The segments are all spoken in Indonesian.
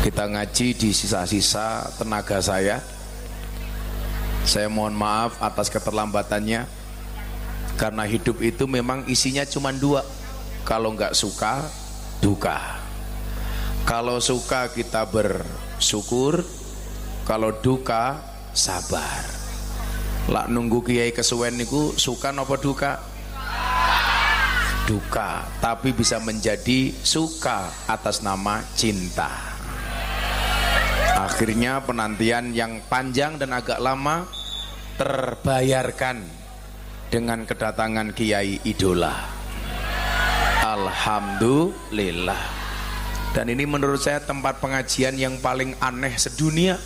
Kita ngaji di sisa-sisa tenaga saya. Saya mohon maaf atas keterlambatannya, karena hidup itu memang isinya cuma dua. Kalau nggak suka, duka. Kalau suka kita bersyukur, kalau duka sabar. Lak nunggu kiai kesuwen niku suka napa duka? Duka, tapi bisa menjadi suka atas nama cinta. Akhirnya penantian yang panjang dan agak lama terbayarkan dengan kedatangan kiai idola. Alhamdulillah. Dan ini menurut saya tempat pengajian yang paling aneh sedunia,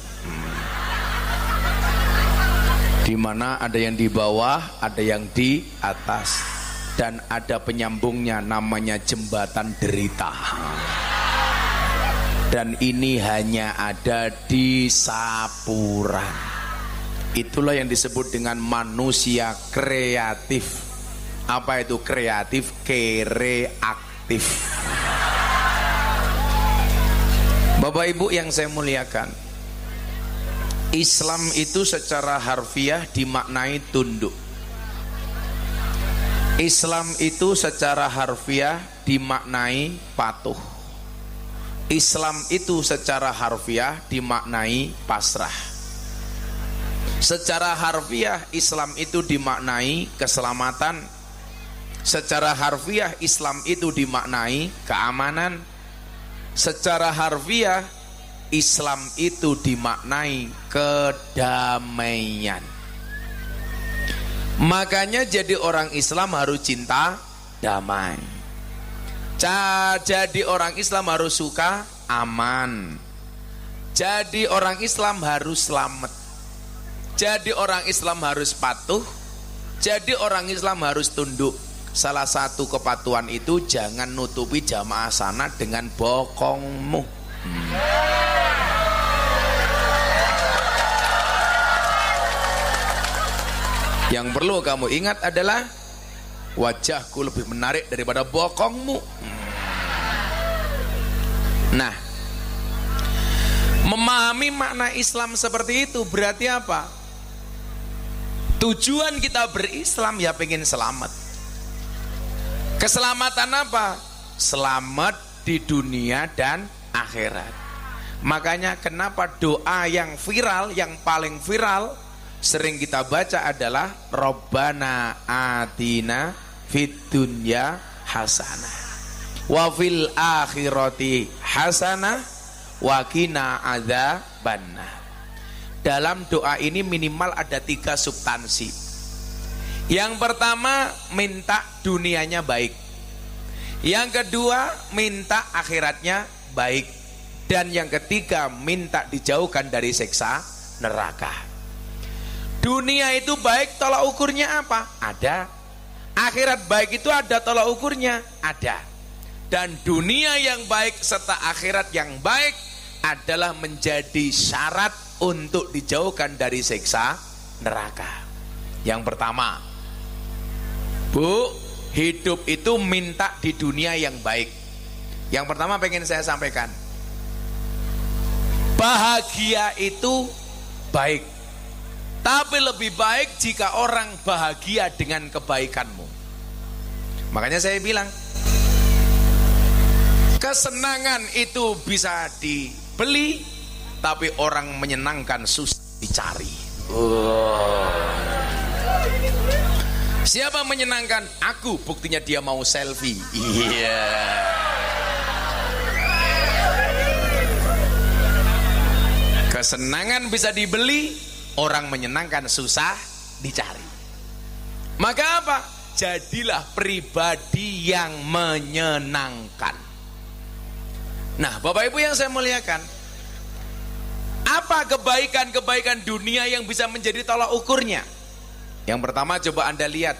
di mana ada yang di bawah, ada yang di atas, dan ada penyambungnya, namanya jembatan derita. Dan ini hanya ada di Sapuran. Itulah yang disebut dengan manusia kreatif. Apa itu kreatif? Kereaktif. Bapak Ibu yang saya muliakan, Islam itu secara harfiah dimaknai tunduk. Islam itu secara harfiah dimaknai patuh. Islam itu secara harfiah dimaknai pasrah. Secara harfiah Islam itu dimaknai keselamatan. Secara harfiah Islam itu dimaknai keamanan. Secara harfiah Islam itu dimaknai kedamaian. Makanya jadi orang Islam harus cinta damai. Jadi orang Islam harus suka aman. Jadi orang Islam harus selamat. Jadi orang Islam harus patuh. Jadi orang Islam harus tunduk. Salah satu kepatuhan itu jangan nutupi jamaah sana dengan bokongmu. Yang perlu kamu ingat adalah wajahku lebih menarik daripada bokongmu. Nah, memahami makna Islam seperti itu berarti apa? Tujuan kita berislam ya pengen selamat. Keselamatan apa? Selamat di dunia dan akhirat. Makanya kenapa doa yang viral, yang paling viral sering kita baca adalah Rabbana atina fid dunya hasanah wa fil akhirati hasanah wa qina adzabannar. Dalam doa ini minimal ada 3 substansi. Yang pertama, minta dunianya baik. Yang kedua, minta akhiratnya baik. Dan yang ketiga, minta dijauhkan dari siksa neraka. Dunia itu baik, tolak ukurnya apa? Ada. Akhirat baik itu ada tolak ukurnya? Ada. Dan dunia yang baik serta akhirat yang baik adalah menjadi syarat untuk dijauhkan dari siksa neraka. Yang pertama, Bu, hidup itu minta di dunia yang baik. Yang pertama pengen saya sampaikan, bahagia itu baik, tapi lebih baik jika orang bahagia dengan kebaikanmu. Makanya saya bilang, kesenangan itu bisa dibeli, tapi orang menyenangkan susah dicari. Siapa menyenangkan? Aku, buktinya dia mau selfie. Iya. Kesenangan bisa dibeli, orang menyenangkan susah dicari. Maka apa? Jadilah pribadi yang menyenangkan. Nah, Bapak Ibu yang saya muliakan, apa kebaikan-kebaikan dunia yang bisa menjadi tolak ukurnya? Yang pertama, coba Anda lihat,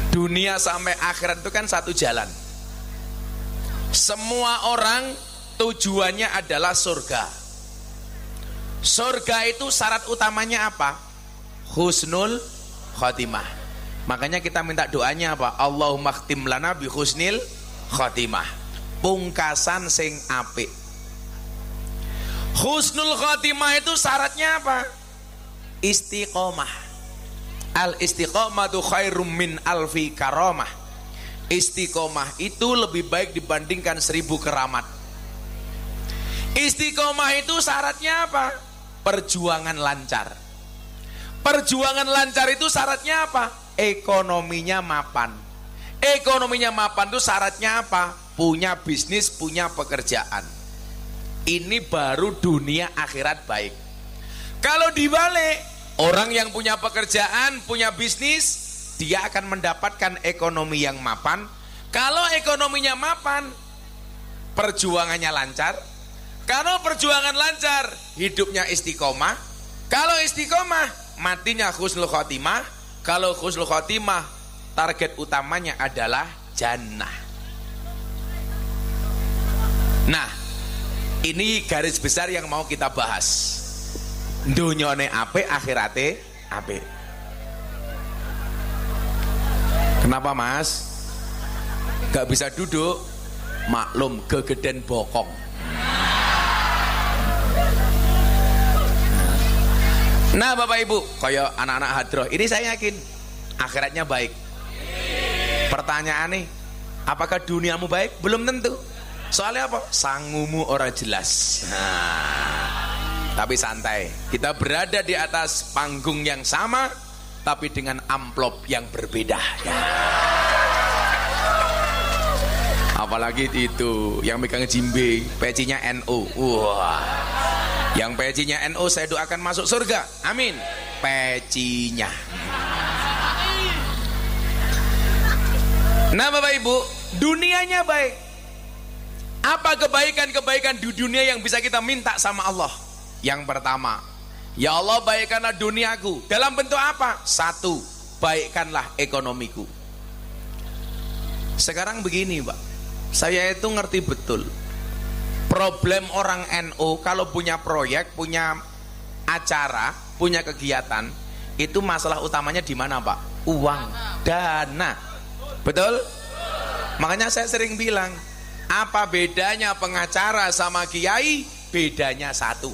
dunia sampai akhirat itu kan satu jalan. Semua orang tujuannya adalah surga. Surga itu syarat utamanya apa? Husnul khotimah. Makanya kita minta doanya apa? Allahumma khtim lana bi husnil khotimah. pungkasan sing apik. Husnul khotimah itu syaratnya apa? Istiqomah. Al istiqomatu khairum min alfi karamah. Istiqomah itu lebih baik dibandingkan 1000 keramat. Istiqomah itu syaratnya apa? Perjuangan lancar. Perjuangan lancar itu syaratnya apa? Ekonominya mapan. Ekonominya mapan itu syaratnya apa? Punya bisnis, punya pekerjaan. Ini baru dunia akhirat baik. Kalau dibalik, orang yang punya pekerjaan, punya bisnis, dia akan mendapatkan ekonomi yang mapan. Kalau ekonominya mapan, perjuangannya lancar. Kalau perjuangan lancar, hidupnya istiqomah. Kalau istiqomah, matinya husnul khotimah. Kalau husnul khotimah, target utamanya adalah jannah. Nah, ini garis besar yang mau kita bahas. Dunyane apik, akhirate apik. Kenapa Mas? Gak bisa duduk? Maklum, gegeden bokong. Nah Bapak Ibu, kayak anak-anak hadroh, ini saya yakin akhiratnya baik. Pertanyaan nih, apakah duniamu baik? Belum tentu. Soalnya apa? Sangumu orang jelas. Tapi santai, kita berada di atas panggung yang sama, tapi dengan amplop yang berbeda. Apalagi itu yang megang jimbe, pecinya NU. Wah, yang pecinya NU saya doakan masuk surga, amin. Pecinya. Nah Bapak Ibu, dunianya baik. Apa kebaikan-kebaikan di dunia yang bisa kita minta sama Allah? Yang pertama, ya Allah baikkanlah duniaku. Dalam bentuk apa? 1, baikkanlah ekonomiku. Sekarang begini Pak, saya itu ngerti betul problem orang NU kalau punya proyek, punya acara, punya kegiatan, itu masalah utamanya di mana Pak? Uang, dana. Betul? Makanya saya sering bilang, apa bedanya pengacara sama kiai? Bedanya 1.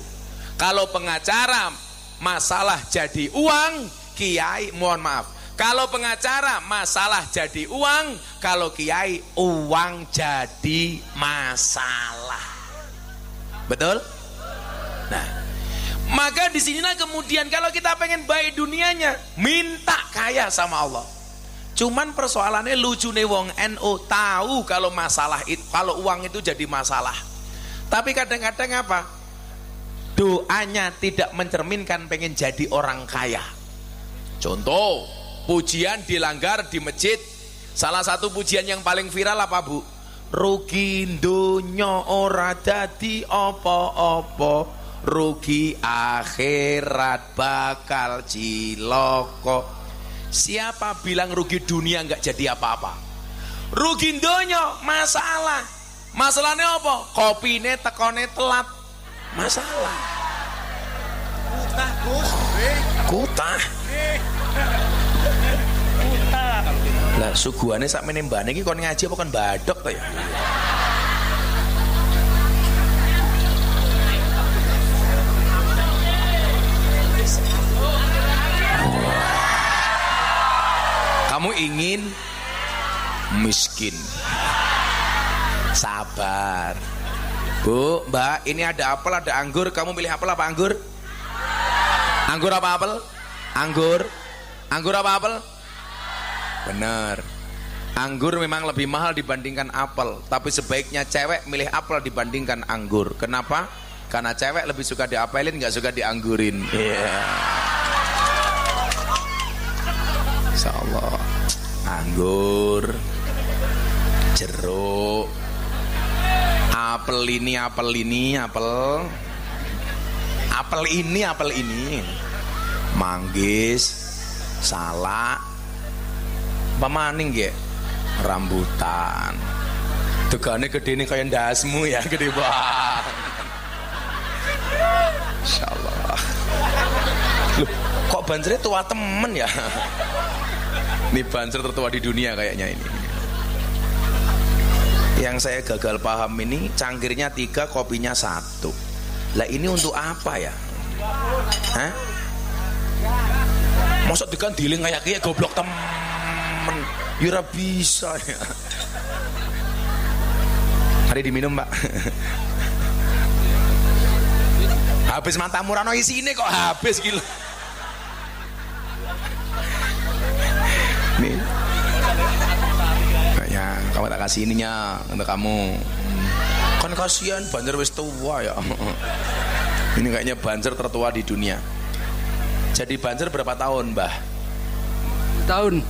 Kalau pengacara masalah jadi uang, kiai mohon maaf. Kalau pengacara masalah jadi uang, kalau kiai uang jadi masalah. Betul? Nah, maka disinilah kemudian kalau kita pengen baik dunianya, minta kaya sama Allah. Cuman persoalannya lucu nih wong NU tahu kalau masalah itu, kalau uang itu jadi masalah. Tapi kadang-kadang apa? Doanya tidak mencerminkan pengen jadi orang kaya. Contoh, pujian dilanggar di masjid. Salah satu pujian yang paling viral apa Bu? Rugi donya ora dadi apa-apa, rugi akhirat bakal ciloko. Siapa bilang rugi dunia nggak jadi apa-apa? Rugi donya masalah. Masalahnya apa? Kopine tekone telat. Masalah. Kutah Gus. Kutah. Kutah. Lah suguhane sak menembane iki kon ngaji apa kon badok to ya? Kamu ingin miskin, sabar Bu, Mbak, ini ada apel, ada anggur, kamu pilih apel apa anggur? Anggur apa apel? Anggur. Anggur apa apel? Bener, anggur memang lebih mahal dibandingkan apel, tapi sebaiknya cewek milih apel dibandingkan anggur. Kenapa? Karena cewek lebih suka diapelin, gak suka dianggurin. Insyaallah. Anggur, jeruk, apel ini, apel ini, manggis, salak, apa maning ya, rambutan. Tegane gede ini kayak ndasmu ya, gede banget. Insyaallah. Loh, kok banjirnya tua temen ya? Ini banser tertua di dunia kayaknya ini. Yang saya gagal paham ini, cangkirnya 3, kopinya 1. Lah ini untuk apa ya? Hah? Masa dikan diling kayak goblok temen. Ya bisa ya. Mari diminum, Mbak. Habis mata murano isine kok habis gitu. Nih. Ya, kamu tak kasih ininya untuk kamu. Kan kasihan Banjar wis tua ya. Ini kayaknya Banjar tertua di dunia. Jadi Banjar berapa tahun, Mbah? Tahun.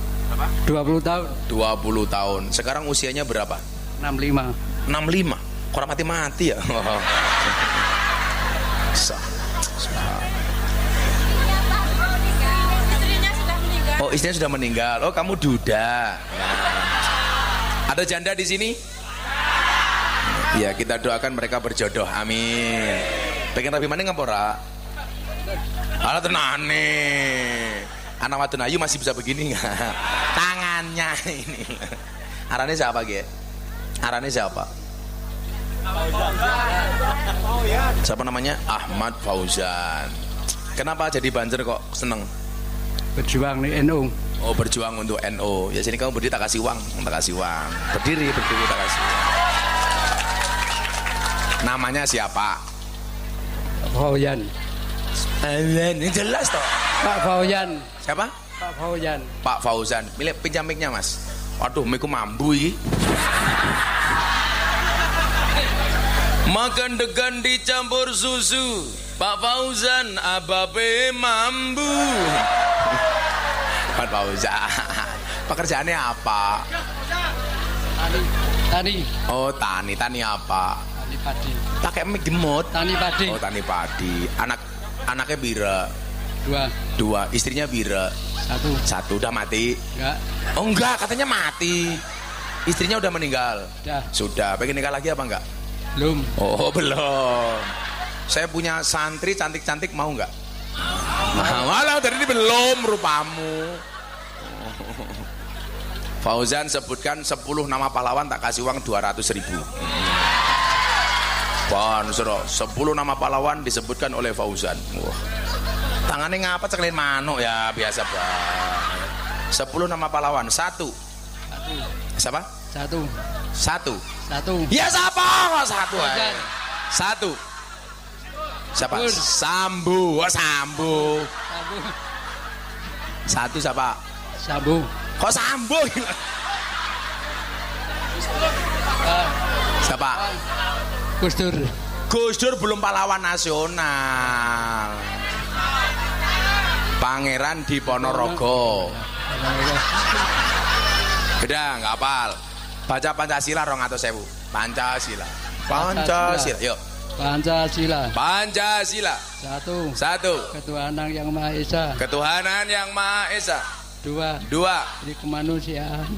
Berapa? 20 tahun. 20 tahun. Sekarang usianya berapa? 65. 65. Kurang mati-mati ya. Oh, istrinya sudah meninggal. Oh, kamu duda. Nah. Ada janda di sini? Ya, kita doakan mereka berjodoh. Amin. Pengen rapi maning apa ora? Ala tenane. Anak wadon ayu masih bisa begini enggak? Tangannya ini. Arane siapa, Ge? Arane siapa? Siapa namanya? Ahmad Fauzan. Kenapa jadi Banjar kok seneng? Berjuang di NU. Oh, berjuang untuk NU. Ya sini kamu berdiri tak kasih uang, tak kasih uang. Berdiri tak kasih uang. Namanya siapa? Fauzan. Ini jelas toh. Pak Fauzan. Siapa? Pak Fauzan. Pak Fauzan. Milih pinjam mic-nya, Mas. Waduh, mic-ku mambu iki. Makan degan dicampur susu. Pak Fauzan ababe mambu. Pak Fauzan. Pekerjaannya apa? Tani. Oh, tani. Tani apa? Tani padi. Pakai mic gemut. Tani padi. Oh, tani padi. Anaknya bira. 2. Istrinya bira. 1 udah mati. Enggak. Oh enggak, katanya mati. Istrinya udah meninggal. Sudah. Pengen nikah lagi apa enggak? Belum. Oh, belum. Saya punya santri cantik-cantik, mau enggak? Malah dari ini belum rupamu. Fauzan sebutkan 10 nama pahlawan, tak kasih uang 200.000. Pan, 10 nama pahlawan disebutkan oleh Fauzan. Wah. Tangannya ngapa ceklin manuk ya, biasa banget. 10 nama pahlawan. 1. Siapa? 1. Ya siapa? Kok 1 aja. 1. Siapa? Sambu. Oh, Sambu. 1 siapa? Sambu. Kok Sambu? Siapa? Gus Dur belum pahlawan nasional. Pangeran di Ponorogo. Beda, nggak hafal. Baca Pancasila 200.000. Pancasila. Yuk. Pancasila. 1. Ketuhanan yang Maha Esa. 2. Dari kemanusiaan.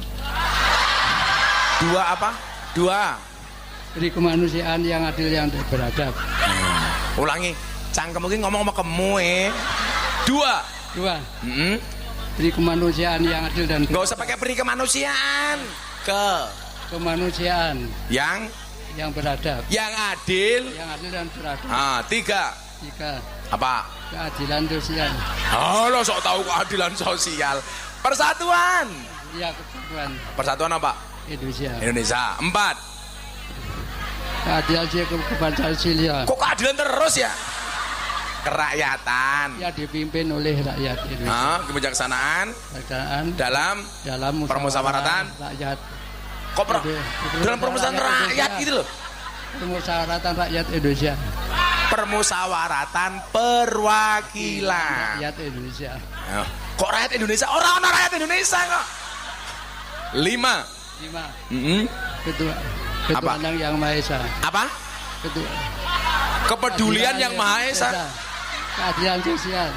2 apa? 2. Dari kemanusiaan yang adil yang beradab. Ulangi. Cangkem mungkin ngomong sama kamu 2. Dari kemanusiaan yang adil dan nggak usah pakai peri kemanusiaan. Kemanusiaan yang beradab, yang adil dan beradab. 3. Apa? Keadilan sosial. Lo sok tahu keadilan sosial. Persatuan. Iya, kesatuan. Persatuan apa? Indonesia. 4. Keadilan Pancasila. Kok keadilan terus ya? Kerakyatan. Ya, dipimpin oleh rakyat Indonesia. Kebijaksanaan. Dalam permusyawaratan rakyat. Kok dalam permusyawaratan rakyat gitu loh. Permusyawaratan rakyat Indonesia. Permusyawaratan perwakilan rakyat Indonesia. Kok rakyat Indonesia? Orang rakyat Indonesia kok. 5. Ketuhanan yang Maha Esa. Apa? Kepedulian yang Maha Esa. Keadilan sosial.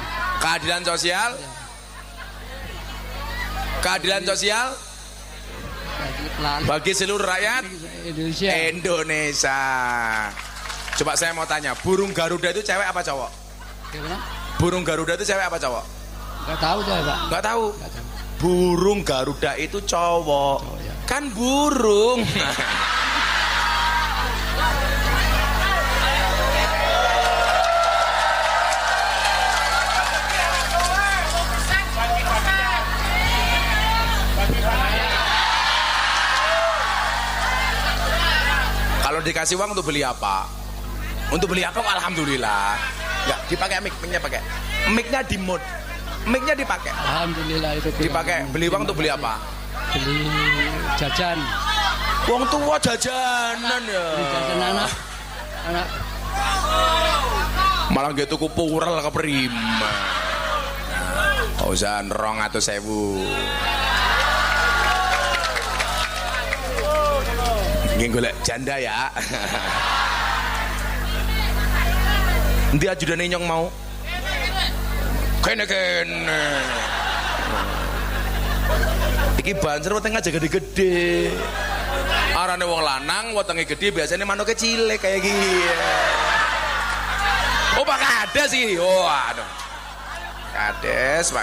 Keadilan sosial bagi seluruh rakyat Indonesia. Coba saya mau tanya, burung Garuda itu cewek apa cowok? Gimana? Burung Garuda itu cewek apa cowok? Enggak tahu saya, Pak. Enggak tahu. Burung Garuda itu cowok. Ya. Kan burung. Kalau dikasih uang untuk beli apa? Untuk beli apa? Alhamdulillah. Enggak, dipakai mic-nya pakai. Mic-nya di mode. Mic-nya dipakai. Alhamdulillah itu Dipakai. Beli uang untuk beli apa? Beli jajan. Wong tua jajanan ya. Beli jajan anak. Malah gitu tuku purel ke prima. Fauzan 200.000. Nggih golek janda ya. Endi ajudane nyong mau? Kene. Iki banser wetenge aja gede-gede. Arane wong lanang wetenge gede biasanya manuke cilik kayak gini. Oh Pak Kades sih. Oh aduh. Pak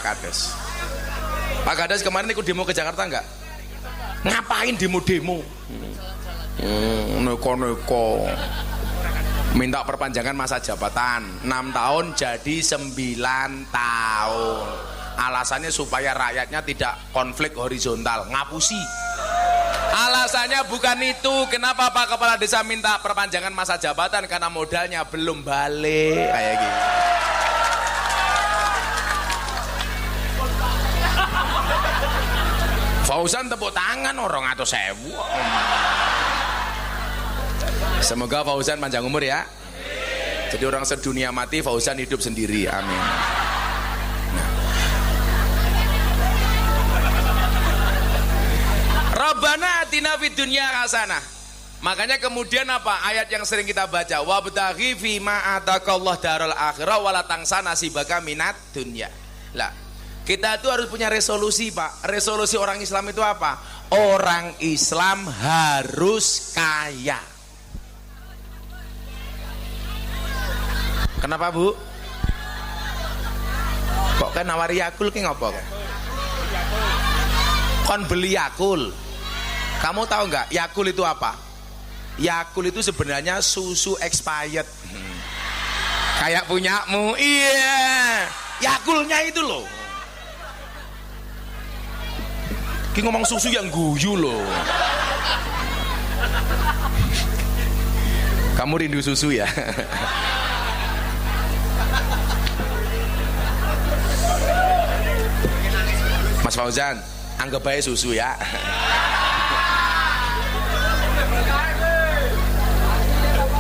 Kades. Pak Kades kemarin ikut demo ke Jakarta enggak? Ngapain demo-demo? Neko. Minta perpanjangan masa jabatan 6 tahun jadi 9 tahun. Alasannya supaya rakyatnya tidak konflik horizontal. Ngapusi. Alasannya bukan itu. Kenapa Pak Kepala Desa minta perpanjangan masa jabatan? Karena modalnya belum balik. Kayak gitu. Fauzan tepuk tangan 200.000. Semoga Fauzan panjang umur ya. Jadi orang sedunia mati, Fauzan hidup sendiri. Amin. Rabbana atina fid dunya hasanah. Makanya kemudian apa? Ayat yang sering kita baca, wabtaghi fima atakallah darul akhirah wala tangsa nasibaka minat dunya. Lah, kita itu harus punya resolusi, Pak. Resolusi orang Islam itu apa? Orang Islam harus kaya. Kenapa, Bu? Kok kan nawari Yakul ki ngopo kok? Kon beli Yakul. Kamu tahu nggak Yakul itu apa? Yakul itu sebenarnya susu expired. Kayak punyamu. Iya. Yakulnya itu loh. Ki ngomong susu yang guyu loh. Kamu rindu susu ya? Mas Fauzan, anggap aja susu ya.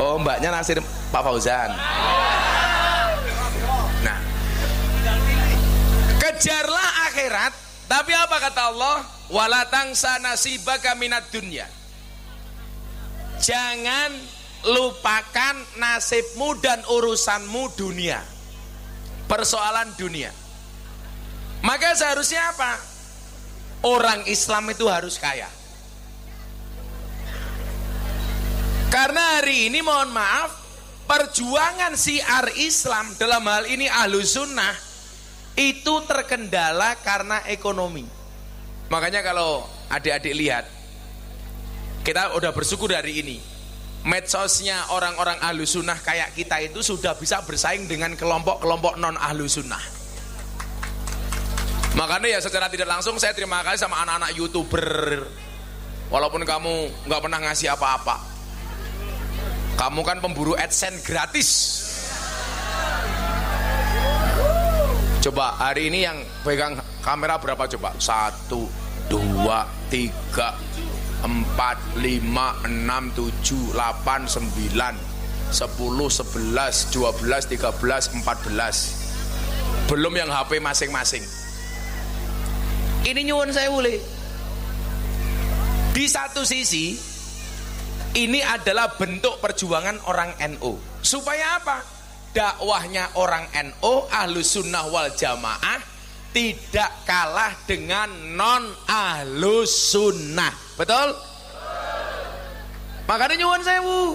Oh, mbaknya naksir Pak Fauzan. Nah, kejarlah akhirat, tapi apa kata Allah? Wala tangsa nasibaka minad dunya. Jangan lupakan nasibmu dan urusanmu dunia. Persoalan dunia. Maka seharusnya apa? Orang Islam itu harus kaya. Karena hari ini mohon maaf, perjuangan syiar Islam dalam hal ini Ahlus Sunnah itu terkendala karena ekonomi. Makanya kalau adik-adik lihat, kita udah bersyukur hari ini medsosnya orang-orang Ahlus Sunnah kayak kita itu sudah bisa bersaing dengan kelompok-kelompok non Ahlus Sunnah. Makanya ya secara tidak langsung saya terima kasih sama anak-anak YouTuber. Walaupun kamu nggak pernah ngasih apa-apa, kamu kan pemburu AdSense gratis. Coba hari ini yang pegang kamera berapa coba? 1, 2, 3, 4, 5, 6, 7, 8, 9, 10, 11, 12, 13, 14. Belum yang HP masing-masing. Ini nyuwun saya boleh. Di satu sisi ini adalah bentuk perjuangan orang NU. Supaya apa? Dakwahnya orang NU Ahlus Sunnah wal Jamaah tidak kalah dengan non Ahlus Sunnah. Betul? Makanya nyuwun saya bu.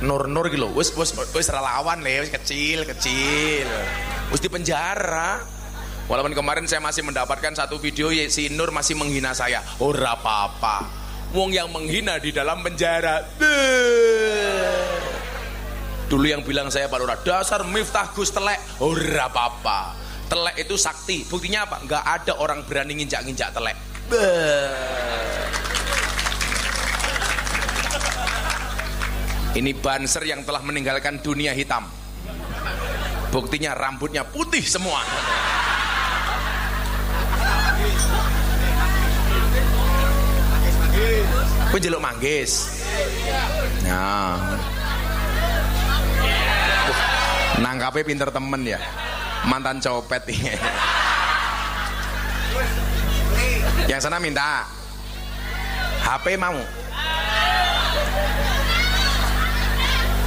Nur gitu, wis relawan le, wis kecil. Wis di penjara. Walaupun kemarin saya masih mendapatkan satu video si Nur masih menghina saya. Ora apa-apa. Wong yang menghina di dalam penjara. Dulu yang bilang saya Pak Lurah, dasar Miftah Gus telek. Ora apa-apa. Telek itu sakti. Buktinya apa? Enggak ada orang berani nginjak-nginjak telek. Ini Banser yang telah meninggalkan dunia hitam. Buktinya rambutnya putih semua. Kowe njeluk manggis. Nah. Nangkape pinter temen ya. Mantan copet ini. Yang sana minta HP mau.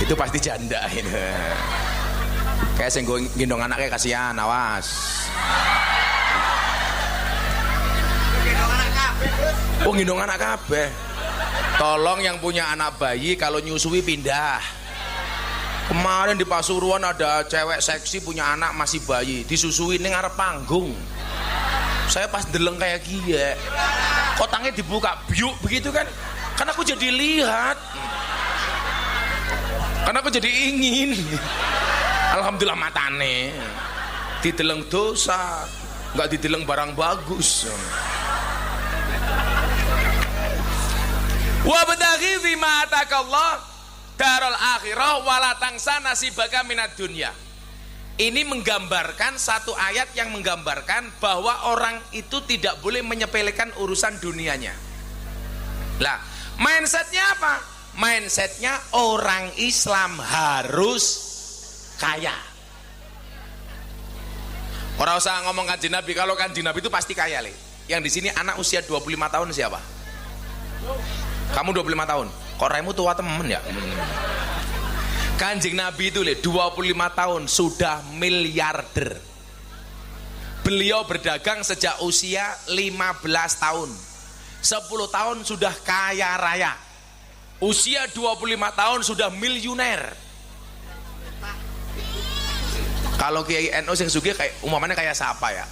Itu pasti janda ini. Kayak sing gendong anaknya kasihan, awas. Oh, gendong anak kabeh. Tolong yang punya anak bayi kalau nyusui pindah. Kemarin di Pasuruan ada cewek seksi punya anak masih bayi, disusui ning ngarep panggung. Saya pas deleng kayak gila. Kotangnya dibuka biuk begitu kan. Karena aku jadi lihat. Karena aku jadi ingin. Alhamdulillah matane. Dideleng dosa, enggak dideleng barang bagus. Wa badaghi bima atakallah darul akhirah wala tangsa nasibaka minad dunya. Ini menggambarkan satu ayat yang menggambarkan bahwa orang itu tidak boleh menyepelekan urusan dunianya. Lah, mindsetnya apa? Mindsetnya orang Islam harus kaya. Orang usah ngomong kanjeng Nabi, kalau kanjeng Nabi itu pasti kaya le. Yang di sini anak usia 25 tahun siapa? Kamu 25 tahun. Kok raimu tua temen ya? Kanjeng Nabi itu 25 tahun sudah miliarder. Beliau berdagang sejak usia 15 tahun. 10 tahun sudah kaya raya. Usia 25 tahun sudah miliuner. Kalau Kiai NU yang sugih kayak umpamanya kayak siapa ya?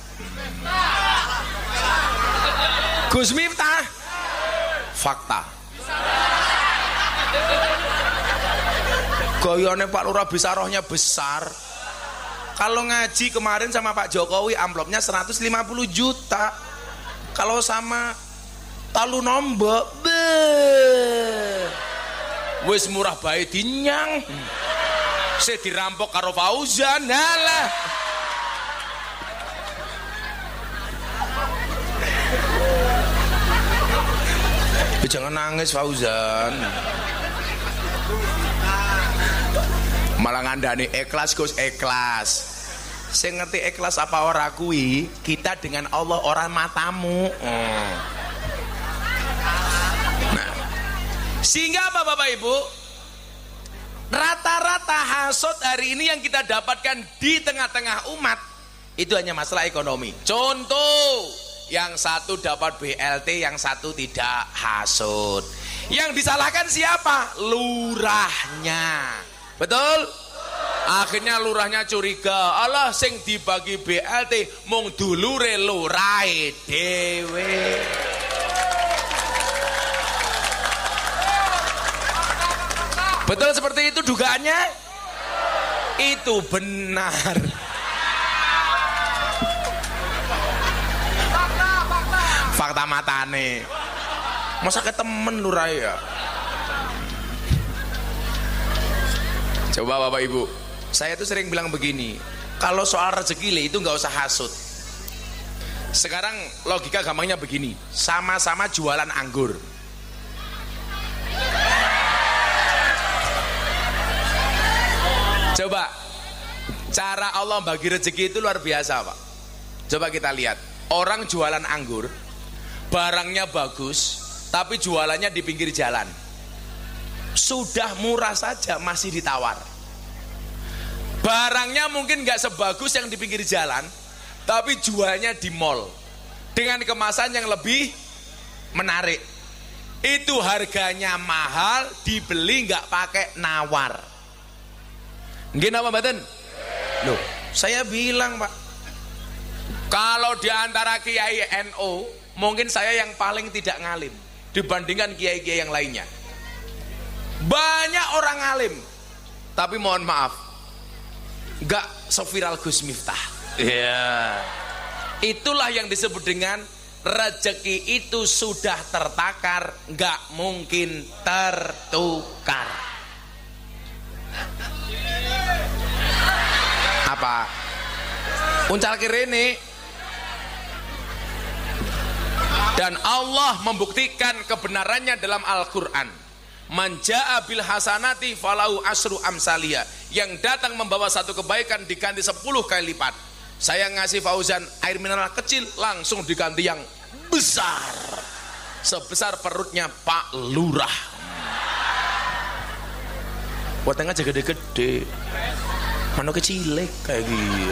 Gus Miftah. Fakta. Goyone Pak Lurah bisa rohnya besar. Kalau ngaji kemarin sama Pak Jokowi amplopnya 150 juta. Kalau sama Talu Nombok wis murah bae dinyang. Saya dirampok karo Fauzan. Halah. Jangan nangis Fauzan. Malah ngandani ikhlas Gus, ikhlas. Saya ngerti ikhlas apa ora kuwi, kita dengan Allah orang matamu. Nah, sehingga apa Bapak Ibu? Rata-rata hasud hari ini yang kita dapatkan di tengah-tengah umat itu hanya masalah ekonomi. Contoh, yang satu dapat BLT, yang satu tidak, hasud. Yang disalahkan siapa? Lurahnya. Betul? Akhirnya lurahnya curiga, Allah sing dibagi BLT mung dulure lurahe dhewe. Betul seperti itu dugaannya? Itu benar. Fakta matane. Masa ke temen lurah ya? Coba Bapak Ibu, saya tuh sering bilang begini, kalau soal rezeki itu nggak usah hasut. Sekarang logika gampangnya begini, sama-sama jualan anggur. Coba, cara Allah bagi rezeki itu luar biasa Pak. Coba kita lihat, orang jualan anggur, barangnya bagus, tapi jualannya di pinggir jalan. Sudah murah saja masih ditawar. Barangnya mungkin nggak sebagus yang di pinggir jalan, tapi jualnya di mall dengan kemasan yang lebih menarik. Itu harganya mahal, dibeli nggak pakai nawar. Nggih napa mboten? Loh, saya bilang Pak, kalau di antara kiai NU, mungkin saya yang paling tidak ngalim dibandingkan kiai-kiai yang lainnya. Banyak orang alim, tapi mohon maaf, nggak seviral Gus Miftah. Iya. Itulah yang disebut dengan rezeki itu sudah tertakar, nggak mungkin tertukar. Apa? Uncal kirene. Dan Allah membuktikan kebenarannya dalam Al-Quran. Man jaa bil hasanati falahu asru amsalia. Yang datang membawa satu kebaikan diganti 10 kali lipat. Saya ngasih Fauzan air mineral kecil, langsung diganti yang besar, sebesar perutnya Pak Lurah. Buatnya aja gede-gede, mana kecilek kayak gini.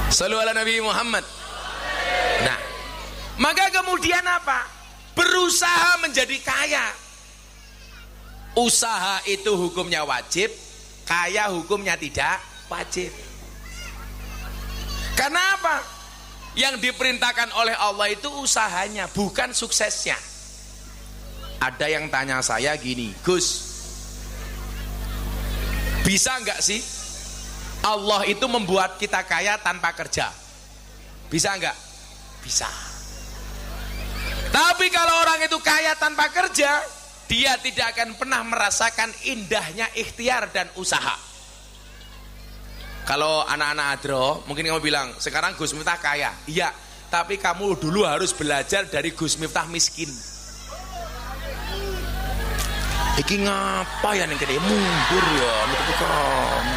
Sallu ala Nabi Muhammad. Nah, maka kemudian apa? Berusaha menjadi kaya. Usaha itu hukumnya wajib, kaya hukumnya tidak wajib. Karena apa? Yang diperintahkan oleh Allah itu usahanya, bukan suksesnya. Ada yang tanya saya gini, Gus, bisa nggak sih Allah itu membuat kita kaya tanpa kerja? Bisa nggak? Bisa. Tapi kalau orang itu kaya tanpa kerja, dia tidak akan pernah merasakan indahnya ikhtiar dan usaha. Kalau anak-anak Adro, mungkin kamu bilang, sekarang Gus Miftah kaya. Iya, tapi kamu dulu harus belajar dari Gus Miftah miskin. Iki ngapa ya ning kene mundur ya, nutup kamu.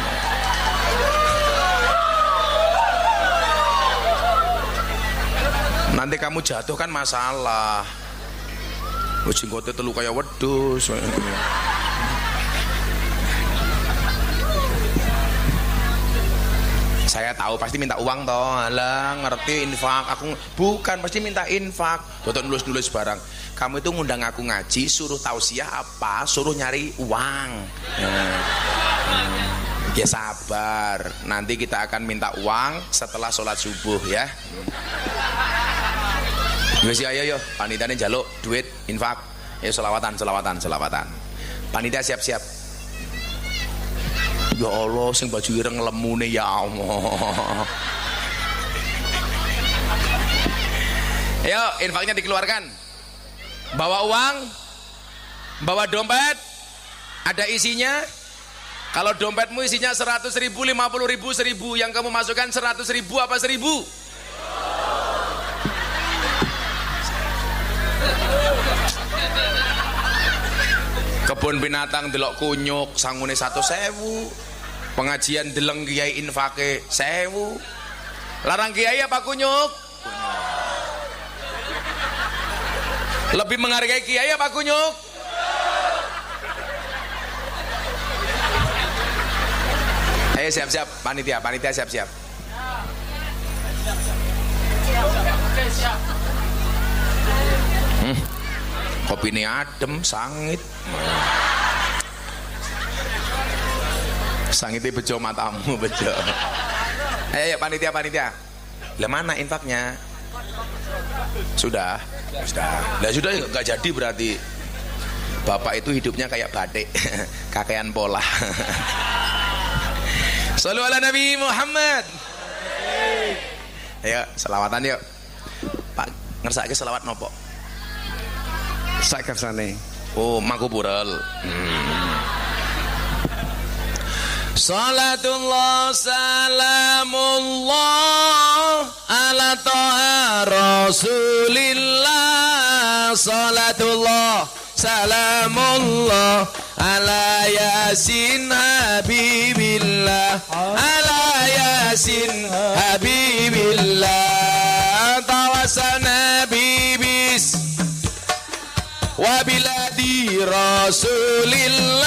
Nanti kamu jatuh kan masalah. Jenggote telu kaya wedhus. Saya tahu pasti minta uang toh. Alah, ngerti infak. Aku bukan pasti minta infak. Tuh nulis-nulis barang. Kamu itu ngundang aku ngaji, suruh tausiah apa? Suruh nyari uang. Ya sabar. Nanti kita akan minta uang setelah sholat subuh ya. Wis ayo panitiane njaluk duit infak. Ya selawatan. Panitia siap-siap. Ya Allah, sing baju ireng lemune ya Allah. Ayo infaknya dikeluarkan. Bawa uang, bawa dompet, ada isinya. Kalau dompetmu isinya 100.000, 50.000, 1.000, yang kamu masukkan 100.000 apa 1.000? Kebun binatang delok kunyuk sangune 100.000. Pengajian deleng kiai infake 1.000. Larang kiai apa kunyuk? Lebih menghargai kiai apa kunyuk? Ayo siap-siap panitia siap-siap. Kopi ini adem, sangit. Sangitnya bejo matamu, bejo. Ayo panitia. Lah mana infaknya? Sudah. Lah sudah nggak jadi berarti. Bapak itu hidupnya kayak batik, kakean pola. Sallu ala Nabi Muhammad. Ayo selawatan yuk. Pak ngersake selawat nopo? Sak kersane. Oh, makubural. Salatullah salamullah ala taha rasulillah. Salatullah salamullah ala yasin habibillah. Ala yasin habibillah. Tawasana bibis wabiladi rasulillah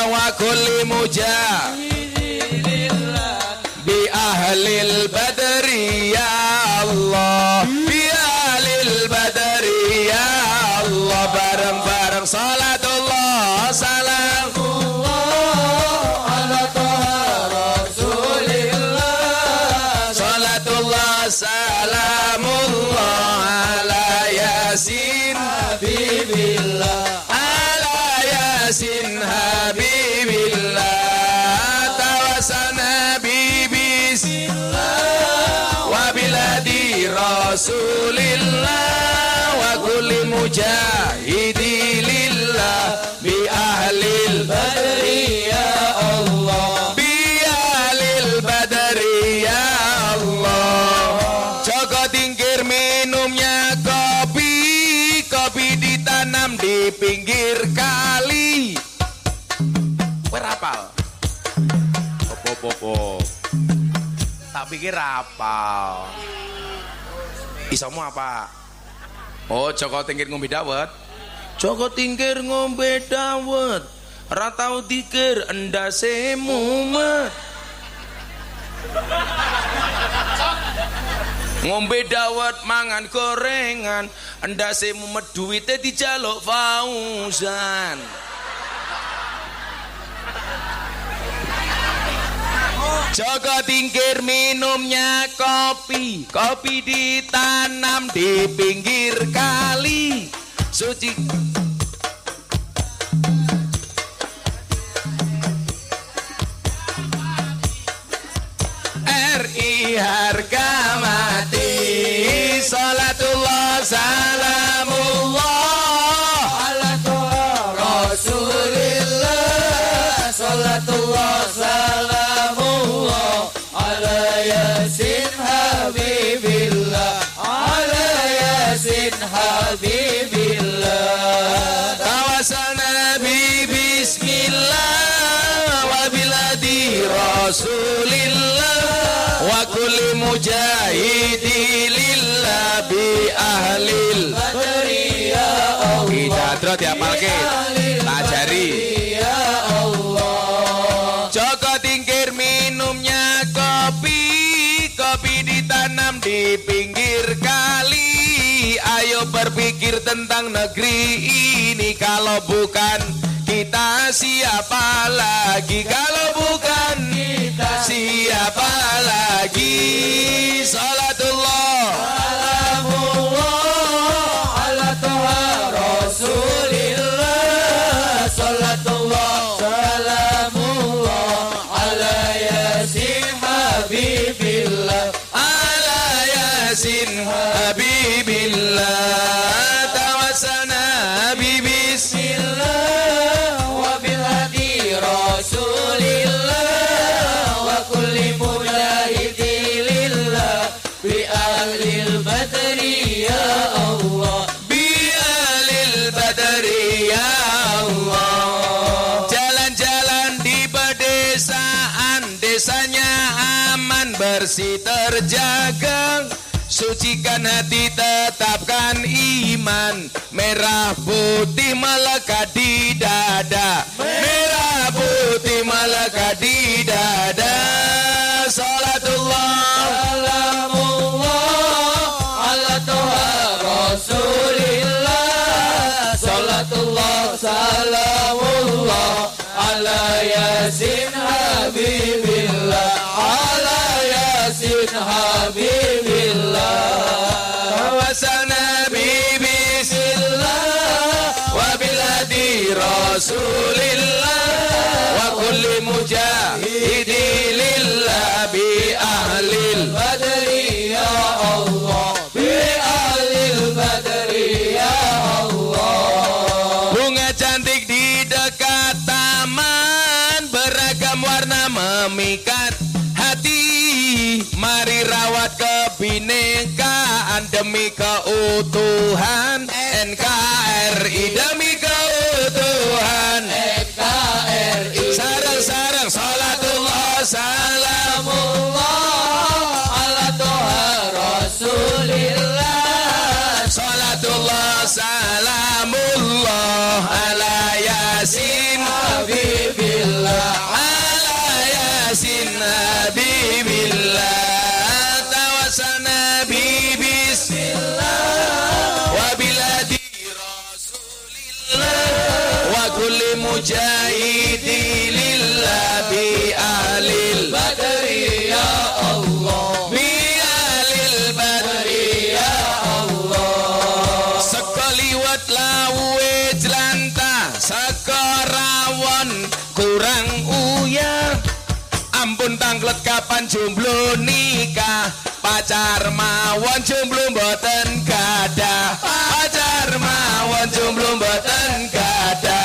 wa kulli mujahidillah bi ahlil badri ya Allah, bi ahlil badri ya Allah. Bareng-bareng salatullah salamullah ala taha rasulillah. Salatullah salamullah ala yasin habibillah. Ala yasin habibillah. Tawasana bibismillah wa biladi rasulillah wa kulli mujahidi lillah. lillah bi ahlil badri ya Allah bi ahlil badri ya Allah. Joko Tingkir minumnya kopi, kopi ditanam di pinggir kali. Kowe rapal? Popo. Tak pikir rapal. Isomu apa? Oh, Joko Tingkir ngombe dawet. Joko Tingkir ngombe dawet. Ora tau dikir endase mumet. Ngombe dawet mangan gorengan, endase mumet duwite dijaluk Fauzan. Joko Tingkir minumnya kopi, kopi ditanam di pinggir kali suci. RI harga mati, salatullah salamullah ala Rasulillah, salatullah salamullah ala Yasin Habibillah, ala Yasin Habibillah. Tawasal Nabi Bismillah wa biladi Rasulillah wa kulli mujahidi lillah bi ahlil badri ya Allah. Kita terus diapalke tajari ya Allah. Joko Tingkir minumnya kopi, kopi ditanam di pinggir kali. Ayo berpikir tentang negeri ini, kalau bukan kita siapa lagi? Kalau bukan kita siapa lagi? Salatullah salamullah ala Toha Rasulillah, salatullah salamullah ala Yasin Habibillah, ala Yasin Habibillah. Tawasana Bismillah wa bilhadi Rasulillah wa kulli mujahidi lillah bi ahlil badri ya Allah, bi ahlil badri ya Allah. Jalan-jalan di pedesaan, desanya aman bersih terjaga. Sucikan hati, tetapkan iman. Merah putih melekat di dada, merah putih melekat di dada. Salatullah salamullah ala Toha Rasulillah, salatullah salamullah ala Yasin Habibillah, ala Yasin Habibillah. Tawasana Bismillah wa bilhadi Rasulillah wa kulli mujahidi lillah bi ahlil badri ya Allah, bi ahlil badri ya Allah. Bunga cantik di dekat taman, beragam warna memikat hati. Mari rawat kebinekaan demi keutuhan NKRI, demi keutuhan NKRI. Sarang-sarang salatullah salamullah ala Toha Rasulillah, salatullah salamullah ala Yasin Habibillah, ala Yasin Habibillah. Tawasana Bismillah wa biladi Rasulillah wa kulli mujahidi lillah bi ahlil badri ya Allah, bi ahlil badri ya Allah. Sekaliwat lawe jelantah, sekorawon kurang uyah. Ampun tanglet kapan jomblo nikah, pacar mawon jomblo mboten gadah, pacar mawon jomblo mboten gadah.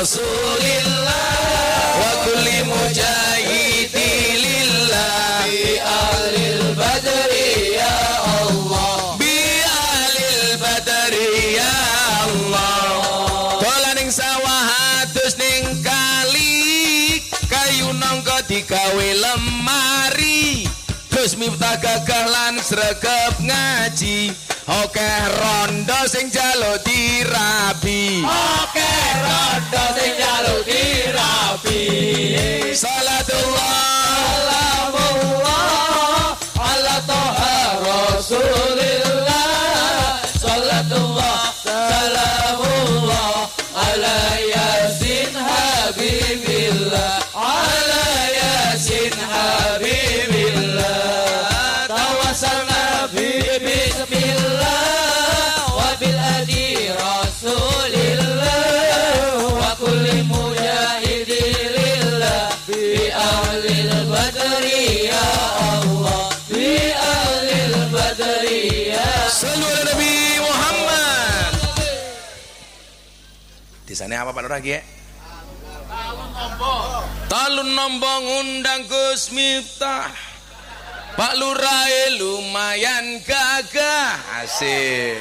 Rasulillah wa kulli mujahidi lillah bi ahlil badri ya Allah bi ahlil badri ya Allah dolan ning sawah adus ning kali kayu nangka digawe lemari Gus Miftah gagah lan sregep ngaji oke rondo sing jaluk dirabi oke rondo sing jaluk dirabi salatullah salamullah ala toha rasulillah salatullah salamullah ala yasin habibillah ala yasin habibillah tawassalna bismillah wa bil adi rasulillah wa kulli mujahidin lillah bi ahlil badri ya Allah bi ahlil badri ya sallu ala nabi Muhammad. Di sana apa Pak Lurah ya? Talun nombong undang Gus Miftah Pak Lurah lumayan gagah asik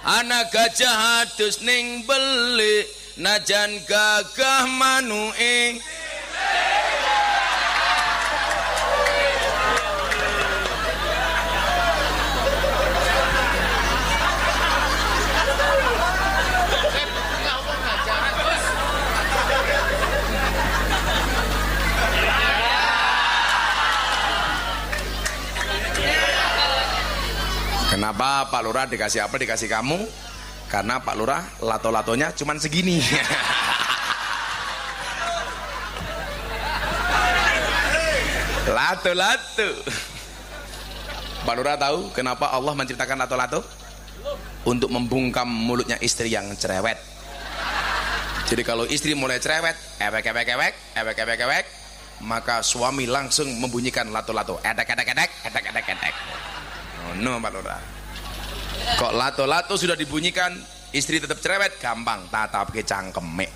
anak gajah adus ning beli najan gagah manuke Kenapa Pak Lurah dikasih apa dikasih kamu? Karena Pak Lurah lato-latonya cuman segini. Lato-lato. Pak Lurah tahu kenapa Allah menciptakan lato-lato? Untuk membungkam mulutnya istri yang cerewet. Jadi kalau istri mulai cerewet, ewek, maka suami langsung membunyikan lato-lato. Edek. Oh, no Pak Lurah. Kok lato-lato sudah dibunyikan, istri tetap cerewet, gampang tatap ke cangkemek.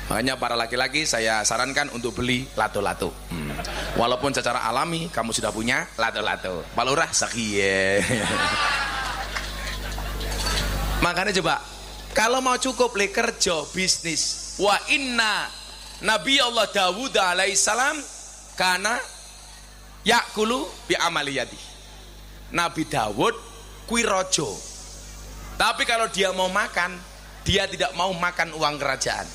Makanya para laki-laki saya sarankan untuk beli lato-lato. Walaupun secara alami kamu sudah punya lato-lato. Pak Lurah sakiye. Makanya coba, kalau mau cukup le kerja bisnis, wa inna Nabi Allah Dawud alaihissalam karena yakulu bi amaliyati. Nabi Dawud kui rojo, tapi kalau dia mau makan, dia tidak mau makan uang kerajaan.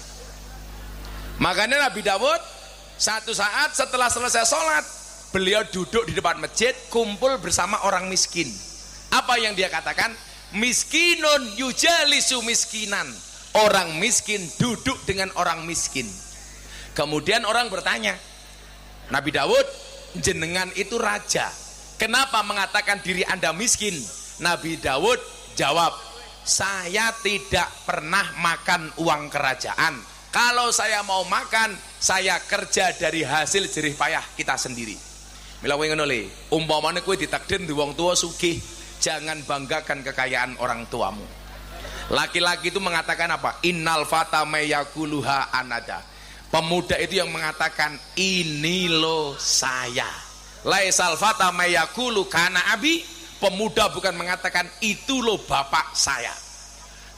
Makanya Nabi Dawud satu saat setelah selesai sholat, beliau duduk di depan masjid, kumpul bersama orang miskin. Apa yang dia katakan? Miskinun yujalisu miskinan. Orang miskin duduk dengan orang miskin. Kemudian orang bertanya, Nabi Dawud, jenengan itu raja, kenapa mengatakan diri Anda miskin? Nabi Dawud jawab, saya tidak pernah makan uang kerajaan. Kalau saya mau makan, saya kerja dari hasil jerih payah kita sendiri. Mila kowe ngono le, umpamane kowe ditakdir di wong tua sugih, jangan banggakan kekayaan orang tuamu. Laki-laki itu mengatakan apa? Innal fata mayakuluha anada. Pemuda itu yang mengatakan ini lo saya. Laisal fata mayakulu kana abi. Pemuda bukan mengatakan itu lo bapak saya.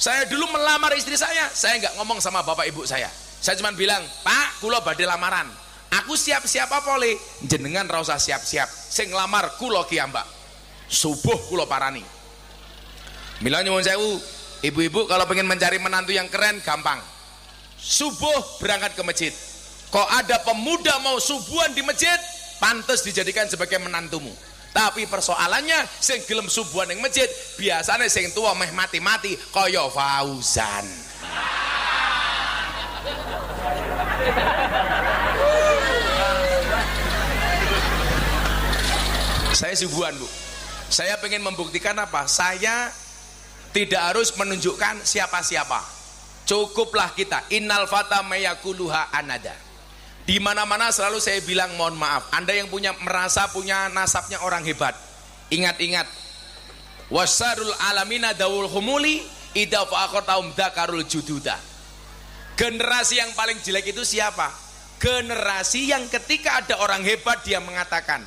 Saya dulu melamar istri saya nggak ngomong sama bapak ibu saya cuma bilang, Pak, kulo badhe lamaran, aku siap-siap apa le? Jenengan ra usah siap-siap, sing lamar kulo ki mbak, subuh kulo parani. Mila nyuwun sewu, ibu-ibu kalau pengen mencari menantu yang keren gampang, subuh berangkat ke masjid. Kok ada pemuda mau subuhan di masjid, pantas dijadikan sebagai menantumu. Tapi persoalannya sing gelem subuhan ning masjid biasanya sing tua meh mati-mati kaya Fauzan. Saya subuhan, Bu. Saya pengen membuktikan apa? Saya tidak harus menunjukkan siapa-siapa. Cukuplah kita innal fata mayakuluha anada. Di mana-mana selalu saya bilang mohon maaf. Anda yang merasa punya nasabnya orang hebat, ingat-ingat, wasarul alamina daul humuli idza faqataum dzakarul jududa. Generasi yang paling jelek itu siapa? Generasi yang ketika ada orang hebat dia mengatakan,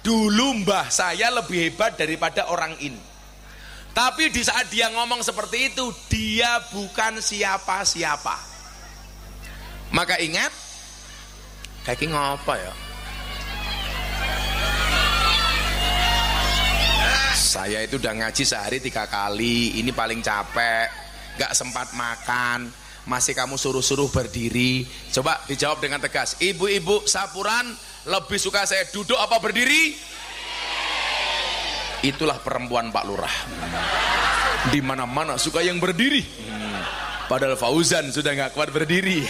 dulu mbah saya lebih hebat daripada orang ini. Tapi di saat dia ngomong seperti itu, dia bukan siapa-siapa. Maka ingat, kayak ngapa ya? Saya itu udah ngaji sehari 3 kali, ini paling capek, gak sempat makan, masih kamu suruh-suruh berdiri. Coba dijawab dengan tegas. Ibu-ibu Sapuran lebih suka saya duduk apa berdiri? Itulah perempuan Pak Lurah. Di mana-mana suka yang berdiri. Padahal Fauzan sudah nggak kuat berdiri.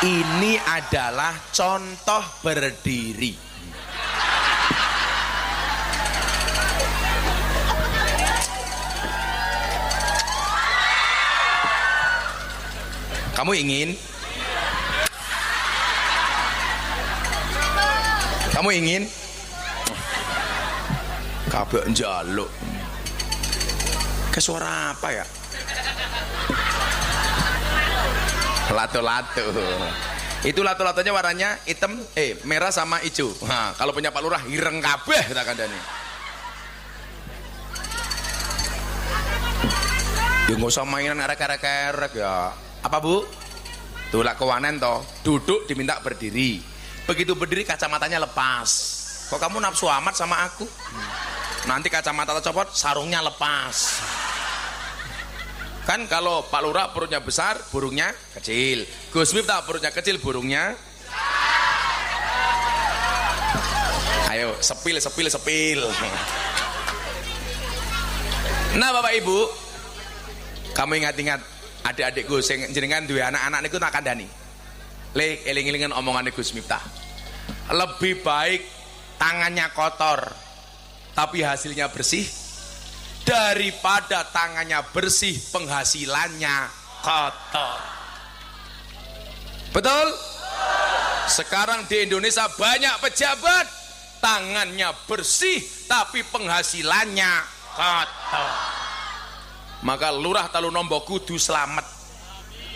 Ini adalah contoh berdiri. Kamu ingin? Kamu ingin? Kabeh njaluk. Ke suara apa ya? Lato-lato. Itu lato-latonya warnanya hitam, merah sama hijau. Nah, kalau punya Pak Lurah ireng kabeh kita kandani. Ya nggak usah mainan erek-erek ya. Apa Bu? Tuh lah kewanen toh, duduk diminta berdiri. Begitu berdiri kacamatanya lepas. Kok kamu nafsu amat sama aku? Nanti kacamata tercopot, sarungnya lepas. Kan kalau Pak Lurah perutnya besar, burungnya kecil. Gus Miftah perutnya kecil, burungnya. Ayo, sepil. Nah Bapak Ibu, kamu ingat-ingat adik-adikku sing jenengan duwe anak-anak niku tak kandhani. Le eling-elingan omongane Gus Miftah. Lebih baik tangannya kotor tapi hasilnya bersih daripada tangannya bersih penghasilannya kotor. Betul? Sekarang di Indonesia banyak pejabat tangannya bersih tapi penghasilannya kotor. Maka Lurah Talunombo kudu selamat.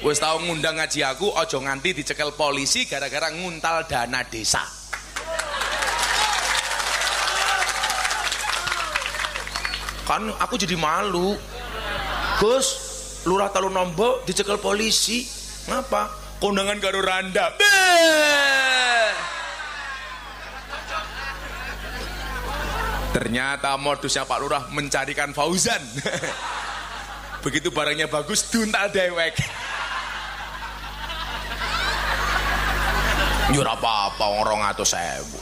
Wis tau ngundang ngaji aku, ojo nganti dicekel polisi gara-gara nguntal dana desa. Kan aku jadi malu. Gus, Lurah Talunombo dicekel polisi. Ngapa? Kondangan karo Randa. Ternyata modusnya Pak Lurah mencarikan Fauzan. Begitu barangnya bagus, duntal dewek. Nyur apa-apa, orang atau sewu.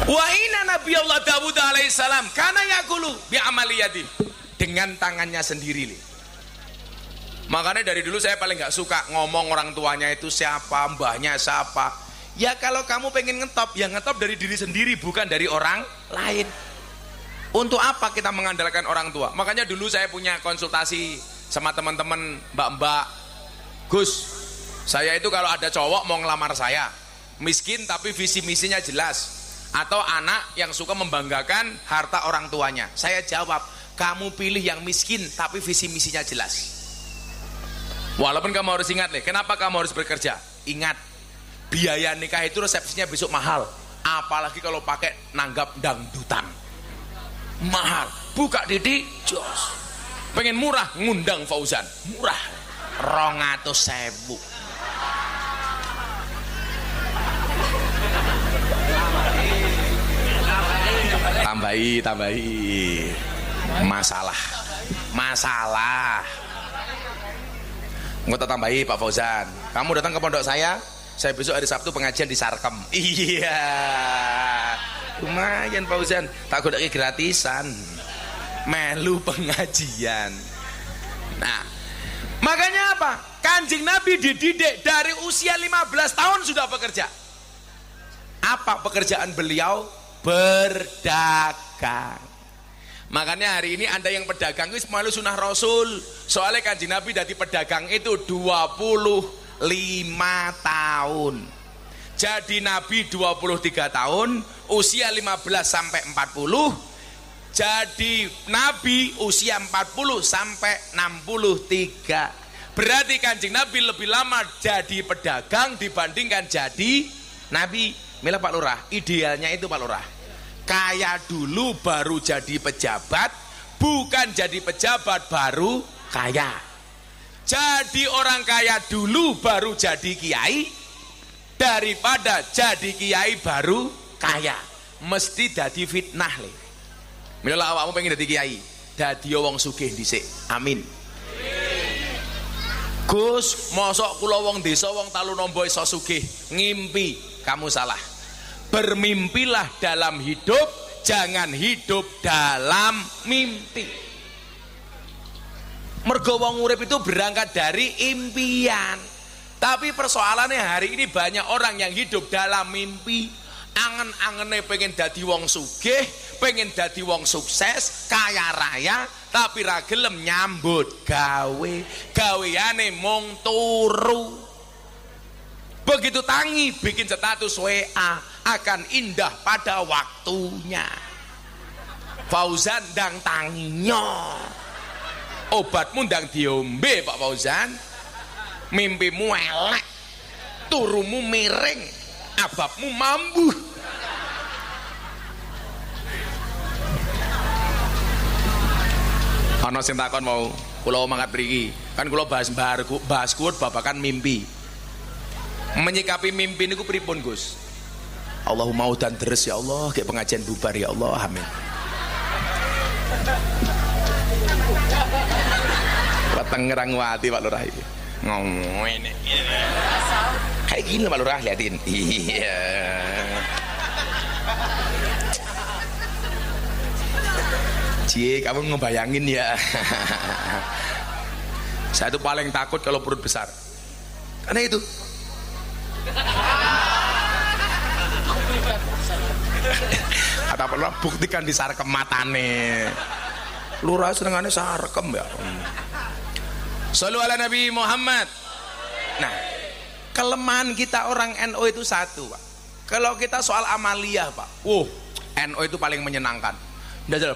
Wa inna Nabi Allah Dawud alaihissalam karena yakulu bi amaliyati, dengan tangannya sendiri. Makanya dari dulu saya paling nggak suka ngomong orang tuanya itu siapa, mbahnya siapa. Ya kalau kamu pengen ngetop, ya ngetop dari diri sendiri, bukan dari orang lain. Untuk apa kita mengandalkan orang tua? Makanya dulu saya punya konsultasi sama teman-teman mbak-mbak. Gus, saya itu kalau ada cowok mau ngelamar saya, miskin tapi visi misinya jelas, atau anak yang suka membanggakan harta orang tuanya, saya jawab, kamu pilih yang miskin tapi visi misinya jelas. Walaupun kamu harus ingat nih, kenapa kamu harus bekerja? Ingat, biaya nikah itu resepsinya besok mahal, apalagi kalau pakai nanggap dangdutan. Mahal, buka Didi jos. Pengen murah, ngundang Fauzan, murah 200.000. Tambahi masalah nggak tambahi Pak Fauzan, kamu datang ke pondok saya besok hari Sabtu pengajian di Sarkem. Iya lumayan Fauzan, tak godaki gratisan melu pengajian. Nah makanya apa, Kanjeng Nabi dididik dari usia 15 tahun sudah bekerja. Apa pekerjaan beliau? Berdagang. Makanya hari ini Anda yang pedagang itu malu sunah Rasul. Soalnya Kanjeng Nabi dari pedagang itu 25 tahun. Jadi Nabi 23 tahun, usia 15 sampai 40, jadi nabi usia 40 sampai 63. Berarti Kanjeng Nabi lebih lama jadi pedagang dibandingkan jadi nabi. Mila Pak Lurah, idealnya itu Pak Lurah, kaya dulu baru jadi pejabat, bukan jadi pejabat baru kaya. Jadi orang kaya dulu baru jadi kiai, daripada jadi kiai baru kaya. Mesti jadi fitnah le. Mila awakmu pengen jadi kiai, dadi wong sugih dhisik. Amin. Gus, mosok kula wong desa wong Talunombo iso sugih. Ngimpi, kamu salah. Bermimpilah dalam hidup, jangan hidup dalam mimpi. Mergo wong urip itu berangkat dari impian. Tapi persoalannya hari ini banyak orang yang hidup dalam mimpi. Angen-angene pengen dadi wong sugih, pengen dadi wong sukses, kaya raya, tapi ra gelem nyambut gawe. Gaweane mung turu. Begitu tangi bikin status WA, akan indah pada waktunya. Fauzan ndang tanginya. Obatmu ndang diombe Pak Fauzan. Mimpimu elek, turumu miring, ababmu mambu. Ana sing takon mau kula mangkat mriki. Kan kula bahas kuwat babakan mimpi. Menyikapi mimpi niku pripun, Gus? Allahumma udan deres ya Allah, kayak pengajian bubar ya Allah, amin. Tangerang wati Pak Lurah iki. Ngene. Kayak gini Pak Lurah, liatin. Iya. Cie, kamu ngebayangin ya. Saya tuh paling takut kalau perut besar. Karena itu. Kata Pak Lurah, buktikan di sarkem matane. Lurah senengane sarkem ya. Shallu ala Nabi Muhammad. Nah, kelemahan kita orang NU itu satu, Pak. Kalau kita soal amaliyah, Pak, NU itu paling menyenangkan.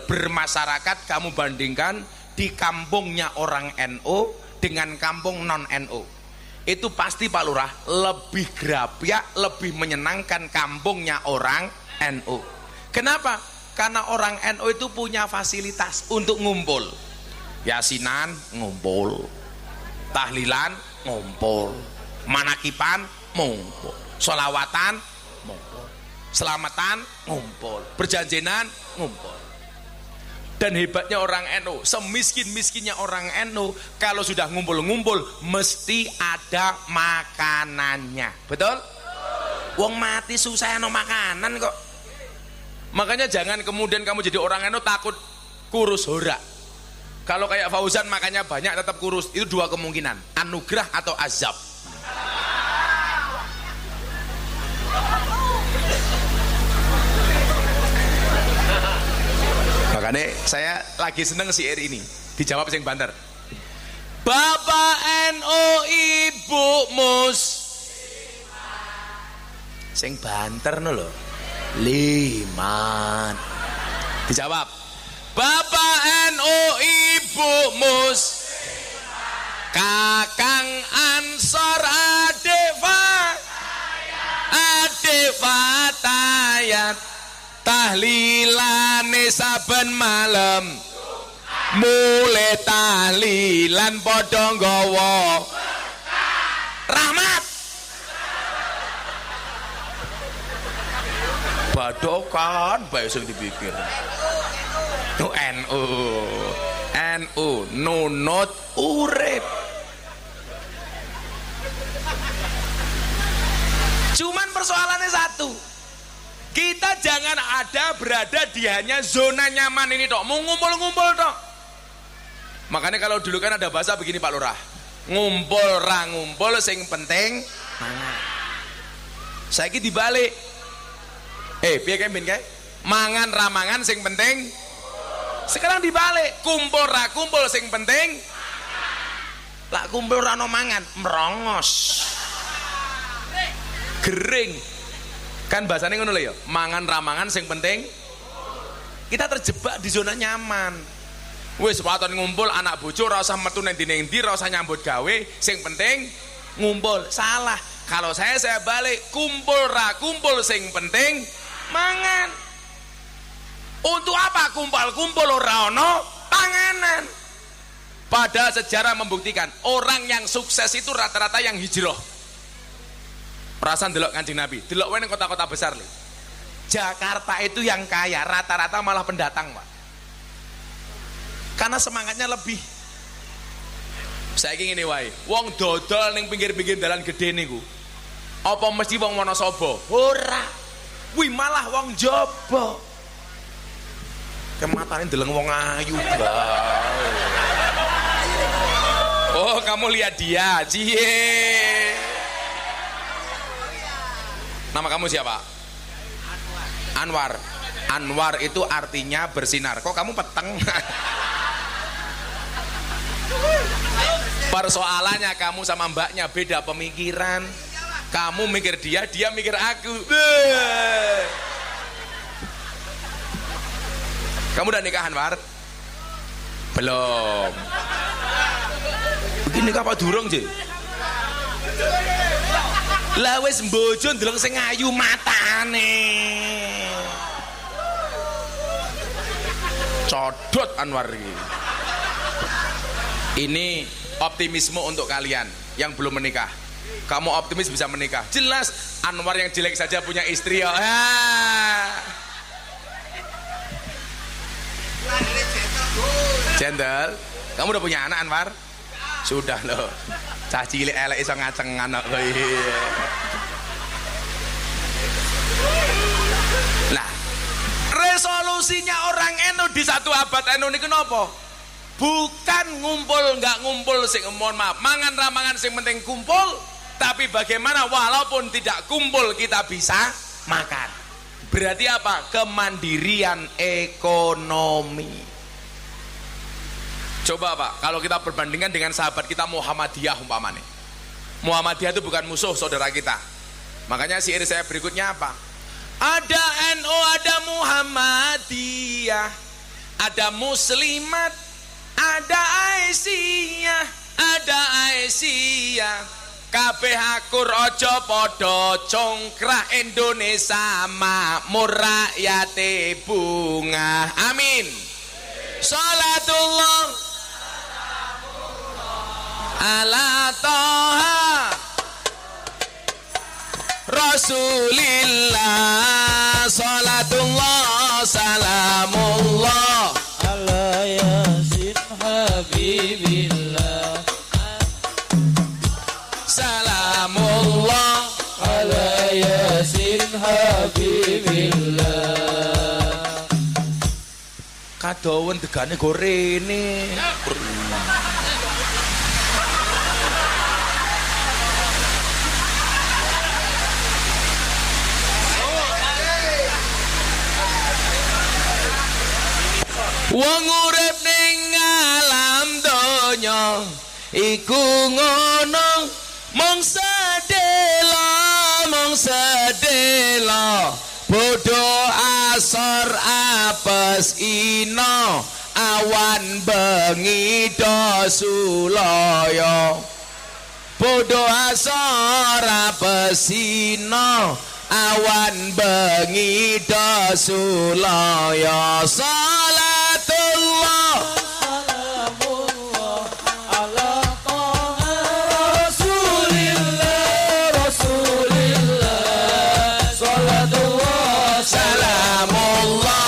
Bermasyarakat kamu bandingkan di kampungnya orang NU dengan kampung non NU, itu pasti Pak Lurah lebih grapyak, lebih menyenangkan kampungnya orang NU. Kenapa? Karena orang NU itu punya fasilitas untuk ngumpul. Yasinan ngumpul, tahlilan ngumpul, manakipan ngumpul, sholawatan ngumpul, selamatan ngumpul, perjanjian ngumpul. Dan hebatnya orang NU, semiskin-miskinnya orang NU, kalau sudah ngumpul-ngumpul mesti ada makanannya. Betul? Wong mati susah no makanan kok. Makanya jangan kemudian kamu jadi orang NU takut kurus hora. Kalau kayak Fauzan makannya banyak tetap kurus, itu dua kemungkinan, anugerah atau azab. Makanya saya lagi seneng si Eri ini dijawab sing banter. Bapak NU Ibu Mus sing banter no lho. Liman dijawab. Bapak NU Ibu Mus Kakang Ansor Adik Fatayat tahlilane saben malam mulai tahlilan padha nggawa rahmat badokan bae sing dipikir NU nunut urip. Cuman persoalannya satu, kita jangan berada di hanya zona nyaman ini tok, mau ngumpul-ngumpul tok. Makanya kalau dulu kan ada bahasa begini Pak Lurah, ngumpul ra ngumpul sing penting mangan. Saiki dibalik, piye kae ben kae, mangan ra mangan sing penting. Sekarang dibalik, kumpul ra kumpul sing penting lak kumpul ra no mangan merongos gering kan bahasanya ngono lho ya, mangan ra mangan sing penting kita terjebak di zona nyaman. Wis waton ngumpul anak bojo ora usah metu nang ndi-ndi, ora usah nyambut gawe, sing penting ngumpul. Salah. Kalau saya balik, kumpul ra kumpul sing penting mangan. Untuk apa kumpul ora ono panganan? Padahal sejarah membuktikan orang yang sukses itu rata-rata yang hijrah. Perasaan delok Kanjeng Nabi, delok wae nang kota-kota besar lho. Jakarta itu yang kaya rata-rata malah pendatang, Pak. Karena semangatnya lebih. Saiki ngene wae, wong dodol ning pinggir-pinggir dalan gede niku. Apa mesti wong Wonosobo? Ora. Kuwi malah wong Jowo. Kematane deleng wong ayu, Bang. Oh, kamu lihat dia. Cie. Nama kamu siapa? Anwar. Anwar itu artinya bersinar. Kok kamu peteng? Persoalannya kamu sama mbaknya beda pemikiran. Kamu mikir dia, dia mikir aku. Kamu udah nikah, Anwar? Belum. Begini nikah apa durung, Je? Lah wis mbojo ndelok sing ayu matane. Codot Anwar ini. Ini optimisme untuk kalian yang belum menikah. Kamu optimis bisa menikah? Jelas Anwar yang jelek saja punya istri ya. Jendel, kamu udah punya anak, Anwar? Sudah loh. Cah cilik elek iso ngacengan kok. Lah, resolusinya orang NU di satu abad NU niku napa? Bukan ngumpul nggak ngumpul sing mohon maaf, mangan ramangan sing penting kumpul, tapi bagaimana walaupun tidak kumpul kita bisa makan. Berarti apa? Kemandirian ekonomi. Coba Pak, kalau kita perbandingkan dengan sahabat kita Muhammadiyah umpamanya. Muhammadiyah itu bukan musuh saudara kita. Makanya syair saya berikutnya apa? Ada NU, ada Muhammadiyah, ada Muslimat, ada Aisyah, ada Aisyah. Kabeh akur ojo podo congkrah Indonesia makmur rakyate bunga. Amin. Salatullah ala toha Rasulillah. Salatullah salamullah ala yasin habibillah. Salamullah ala yasin habibillah. Kadowen degane gorene. Wong urip ning alam donya iku ngono mung sedelo bodho asor apes ino awan bengi do sulaya. Bodho asor apes ino awan bengi do sulaya. Salatullah Salamullah ala toha Rasulillah. Rasulillah. Salatullah salamullah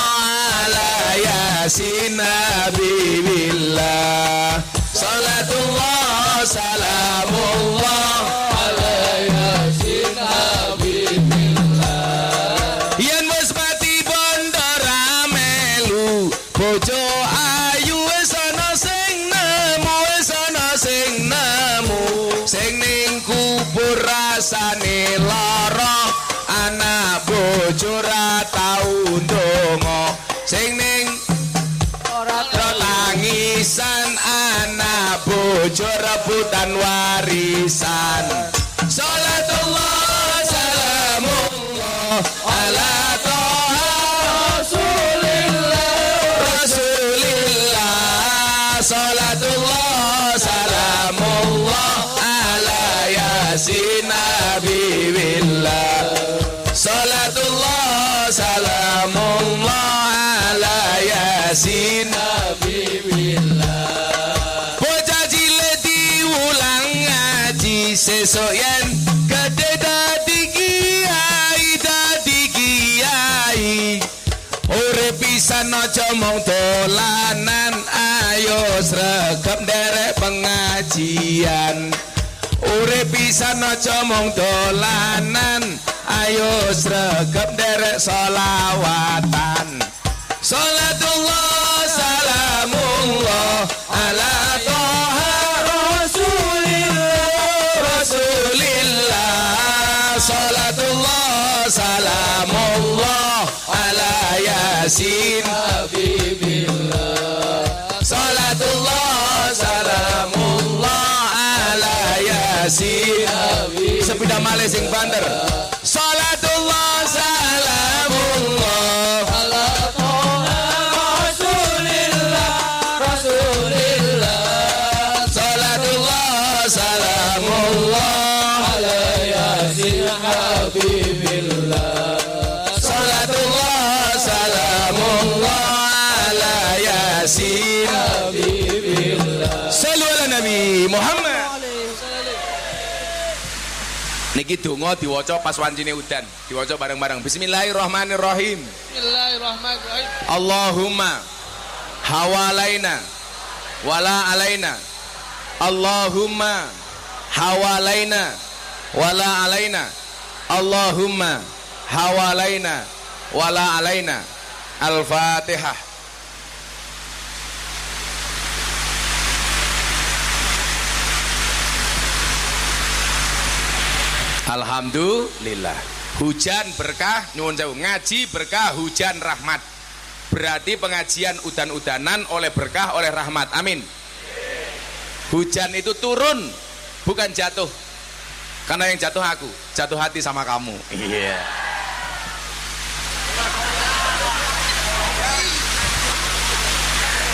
ala yasin habibillah. Salatullah salamullah ala yasin habibillah. yen wis mati bondo ra melu bojo ayu wis ana sing nemu, wis ana sing nemu. Sing ning kubur rasane lara, anak bojo ra tau ndonga. Sing ning ora tangisan, anak bojo rebutan warisan. Salatullah salamullah ala toha Rasulillah. Yasin Habibillah bocah cilik diulang ngaji sesuk yen gede dadi kiai urip pisan aja mung dolanan ayo sregep nderek pengajian urip pisan aja mung dolanan ayo sregep nderek sholawatan salatullah salamullah ala toha rasulillah salatullah salamullah ala yasin Habibillah salatullah salamullah ala yasin sepeda malih sing banter salatullah salamullah ala toha Rasulillah salatullah salamullah ala yasin Habibillah salatullah salamullah ala yasin Habibillah sallu ala nabi Muhammad. Niki donga diwaca pas wancine udan, diwaca bareng-bareng. Bismillahirrahmanirrahim. Bismillahirrahmanirrahim Allahumma hawalaina wala alaina. Allahumma hawalaina wala alaina. Allahumma hawalaina wala alaina. Al-Fatihah. Alhamdulillah. Hujan berkah nyuwun sewu, ngaji berkah, hujan rahmat. Berarti pengajian udan-udanan oleh berkah, oleh rahmat. Amin. Hujan itu turun, bukan jatuh. Karena yang jatuh aku, jatuh hati sama kamu. Iya.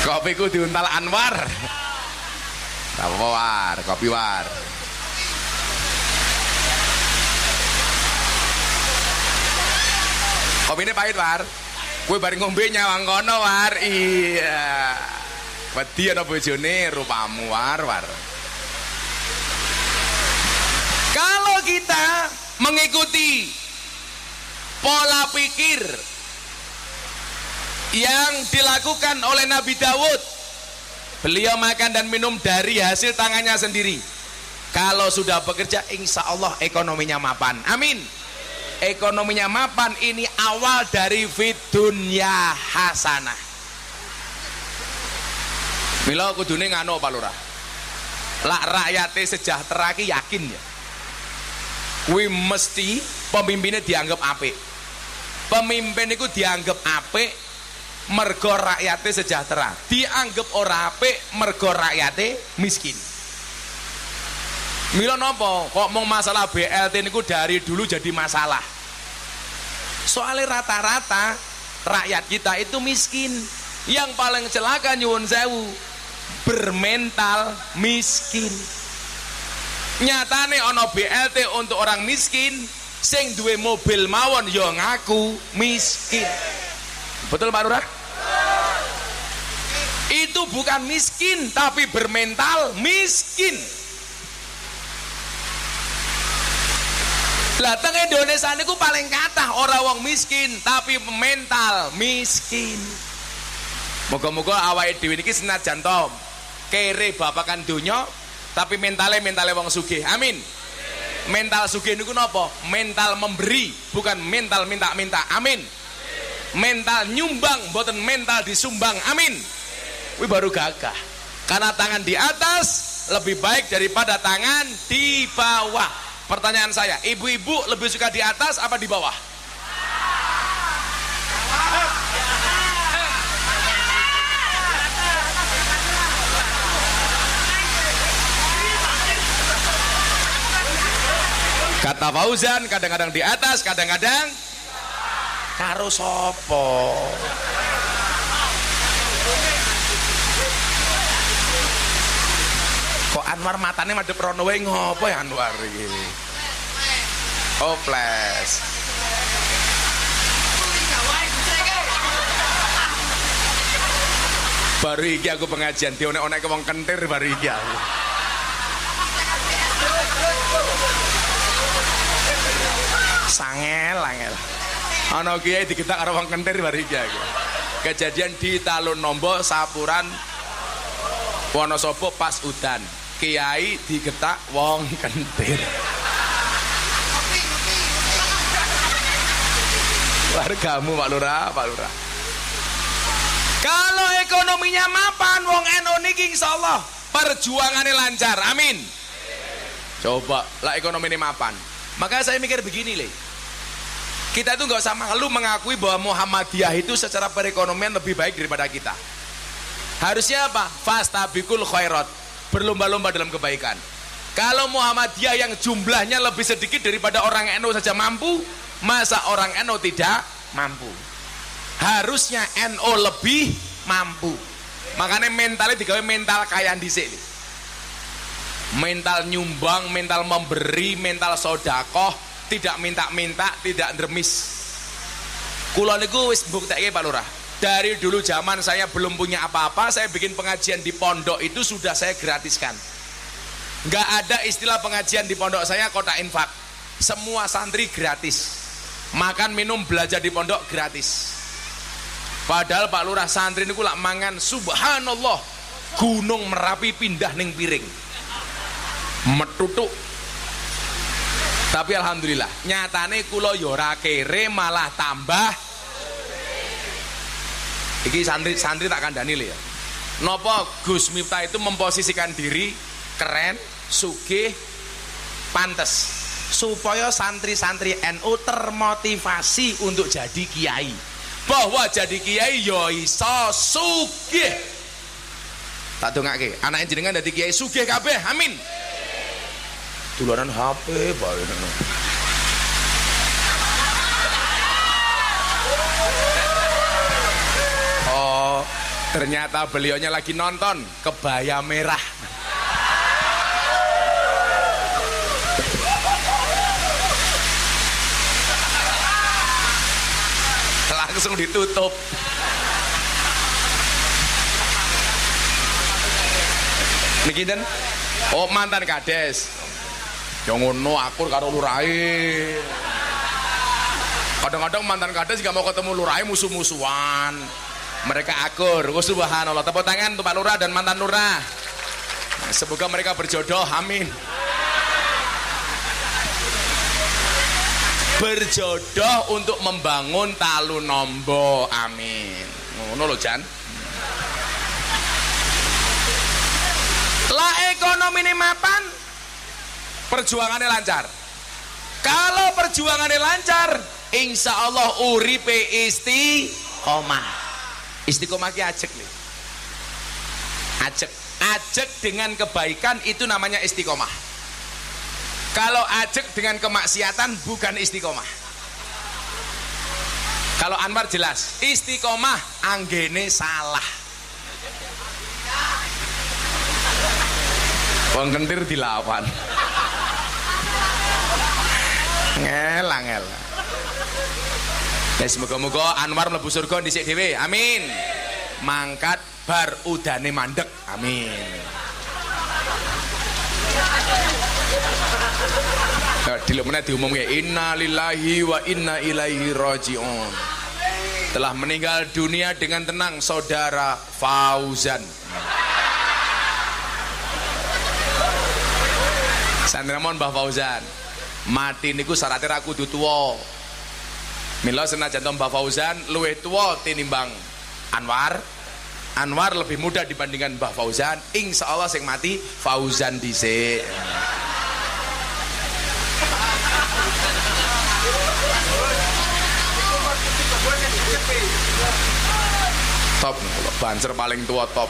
Kopiku diuntal Anwar. Apa war, kopi war. Kopi ini pahit war, gue bareng ngombe nyawang kono war, iya. Wedi ana bojone rupamu war. Kalau kita mengikuti pola pikir yang dilakukan oleh Nabi Daud, beliau makan dan minum dari hasil tangannya sendiri. Kalau sudah bekerja, insya Allah ekonominya mapan. Amin. Ekonominya mapan ini awal dari fidunya hasanah. Mila kudune ngano Pak Lurah. Lak rakyate sejahtera ki yakin ya. Kuwi mesti pemimpinnya dianggap apik. Pemimpin itu dianggap apik mergo rakyate sejahtera. Dianggap ora apik mergo rakyate miskin. Mila nopo kok mong masalah BLT niku dari dulu jadi masalah. Soalnya rata-rata rakyat kita itu miskin. Yang paling celaka nyuwun sewu, bermental miskin. Nyatane ono BLT untuk orang miskin, sing duwe mobil mawon yo ngaku miskin. Betul Pak Lurah? Itu bukan miskin tapi bermental miskin. Lah teng Indonesia niku paling kathah ora wong miskin tapi mental miskin. Moga-moga awake dhewe niki senajan to kere babakan donya tapi mentale wong sugih. Amin. Mental sugih niku napa? Mental memberi, bukan mental minta-minta. Amin. Mental nyumbang, mboten mental disumbang. Amin. Kuwi baru gagah. Karena tangan di atas lebih baik daripada tangan di bawah. Pertanyaan saya, ibu-ibu lebih suka di atas apa di bawah? Kata Fauzan, kadang-kadang di atas, kadang-kadang karo sopo. Kok Anwar matane madhep rono wae ngopo ya Anwar iki? Oh, flash. Baru iki aku pengajian dionek-onek ke wong kentir baru iki aku. Sangel angel. Ana kiai digetak karo wong kentir baru iki aku. Kejadian di Talun Nombo Sapuran Wonosobo pas udan. Kiai digetak wong kentir. Wargamu Pak Lurah, Pak Lurah. Kalau ekonominya mapan, wong NU niki insyaallah perjuangannya lancar. Amin. Coba lah ekonomi ini mapan. Maka saya mikir begini le. Kita itu nggak usah malu mengakui bahwa Muhammadiyah itu secara perekonomian lebih baik daripada kita. Harusnya apa? Fastabiqul khairat. Berlomba-lomba dalam kebaikan. Kalau Muhammadiyah yang jumlahnya lebih sedikit daripada orang NU saja mampu, masa orang NU tidak mampu? Harusnya NU lebih mampu. Makanya mentalnya digawe mental kaya dhisik. Mental nyumbang, mental memberi, mental sedekah, tidak minta-minta, tidak nremis. Kula niku wis mbuktekke Pak Lurah. Dari dulu zaman saya belum punya apa-apa, saya bikin pengajian di pondok itu sudah saya gratiskan. Nggak ada istilah pengajian di pondok saya kotak infak. Semua santri gratis. Makan, minum, belajar di pondok gratis. Padahal Pak Lurah santri niku lak mangan subhanallah Gunung Merapi pindah ning piring. Metutuk. Tapi alhamdulillah nyatane kula ya ora kere malah tambah. Iki santri tak kandhani lho ya. Napa Gus Miftah itu memposisikan diri keren, sugih, pantes supaya santri-santri NU termotivasi untuk jadi kiai. Bahwa jadi kiai ya iso sugih. Tak dongake, anake jenengan dadi kiai sugih kabeh. Amin. Dulanan HP bae. Oh, ternyata beliaunya lagi nonton Kebaya Merah. Langsung ditutup. Niki den. Oh, mantan kades. Yang ngono akur karo lurahe. Kadang-kadang mantan kades gak mau ketemu lurahe musuh-musuhan. Mereka akur. Oh, subhanallah. Tepuk tangan untuk Pak Lurah dan mantan lurah. Nah, semoga mereka berjodoh. Amin. Berjodoh untuk membangun Talun Nombo. Amin. Ngono lho Jan. Lah ekonomi ini mapan, perjuangannya lancar. Kalau perjuangannya lancar, insya Allah uripe istiqomah. Istiqomah ki ajek nih. Ajek dengan kebaikan itu namanya istiqomah. Kalau ajek dengan kemaksiatan bukan istiqomah. Kalau Anwar jelas, istiqomah anggene salah. Wong kentir dilawan. Ngel. Ya semoga-moga Anwar mlebu surga dhisik dhewe. Amin. Mangkat bar udane mandek. Amin. Diluk meneh diumumke inna lillahi wa inna ilaihi rajiun. Telah meninggal dunia dengan tenang saudara Fauzan. Sanramon Mbah Fauzan. Mati niku syaratnya ra kudu tuwa. Mila senajan Mbah Fauzan luwih tuwa tinimbang Anwar. Anwar lebih muda dibandingkan Mbah Fauzan. Insyaallah sing mati Fauzan dhisik. Top, banser paling tua top.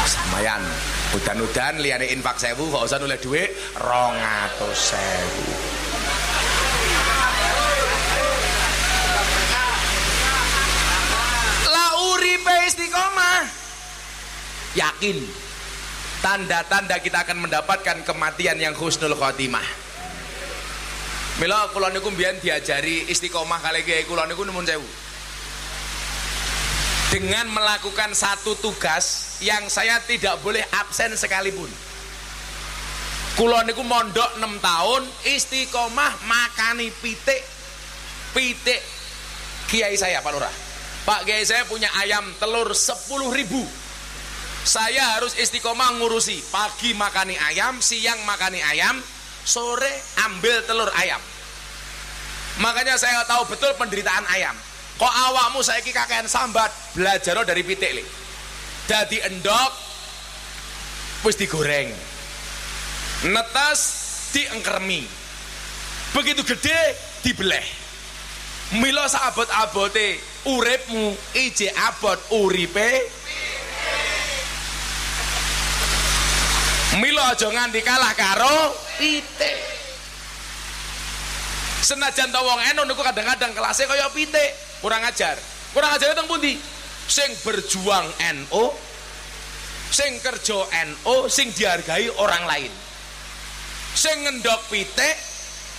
Samayan. Udan-udan liyane infak 1000 gak usah noleh dhuwit 200.000. La uripe istiqomah. Yakin tanda-tanda kita akan mendapatkan kematian yang husnul khotimah. Mila kula niku mbiyen diajari istiqomah kali kiai kula niku nuwun sewu. dengan melakukan satu tugas yang saya tidak boleh absen sekalipun. Kula niku mondok 6 tahun istiqomah makani pitik kiai saya Pak Lurah. Pak kiai saya punya ayam telur 10.000. Saya harus istiqomah ngurusi, pagi makani ayam, siang makani ayam, sore ambil telur ayam. Makanya saya tahu betul penderitaan ayam. Kok awakmu saiki kakean sambat, belajar dari pitik li. Dadi endok wis digoreng. Netes diengkermi. Begitu gede dibeleh. Mila saabot-abote uripmu ije abot uripe. Mila aja nganti kalah karo pitik. Senajan ta wong eno niku kadang-kadang kelasnya kaya pitik, kurang ajar. Kurang ajar teng pundi? Sing berjuang NU, sing kerja NU, sing dihargai orang lain. Sing ngendok pitik,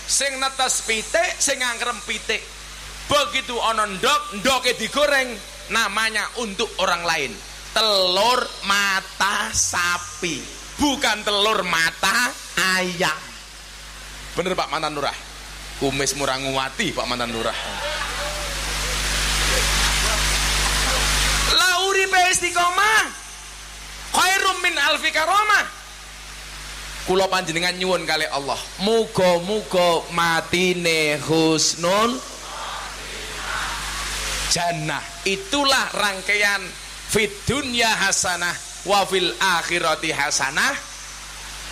sing netes pitik, sing ngangkrem pitik. Begitu ana ndoke digoreng, namanya untuk orang lain. Telur mata sapi, bukan telur mata ayam. Bener Pak Mantan Lurah? Kumis murah nguwati Pak Mantan Lurah. La uripe istiqomah khairum min alfi karamah. Kula panjenengan nyuwun kali Allah, muga-muga matine husnul jannah. Itulah rangkaian fid dunya hasanah wa fil akhirati hasanah.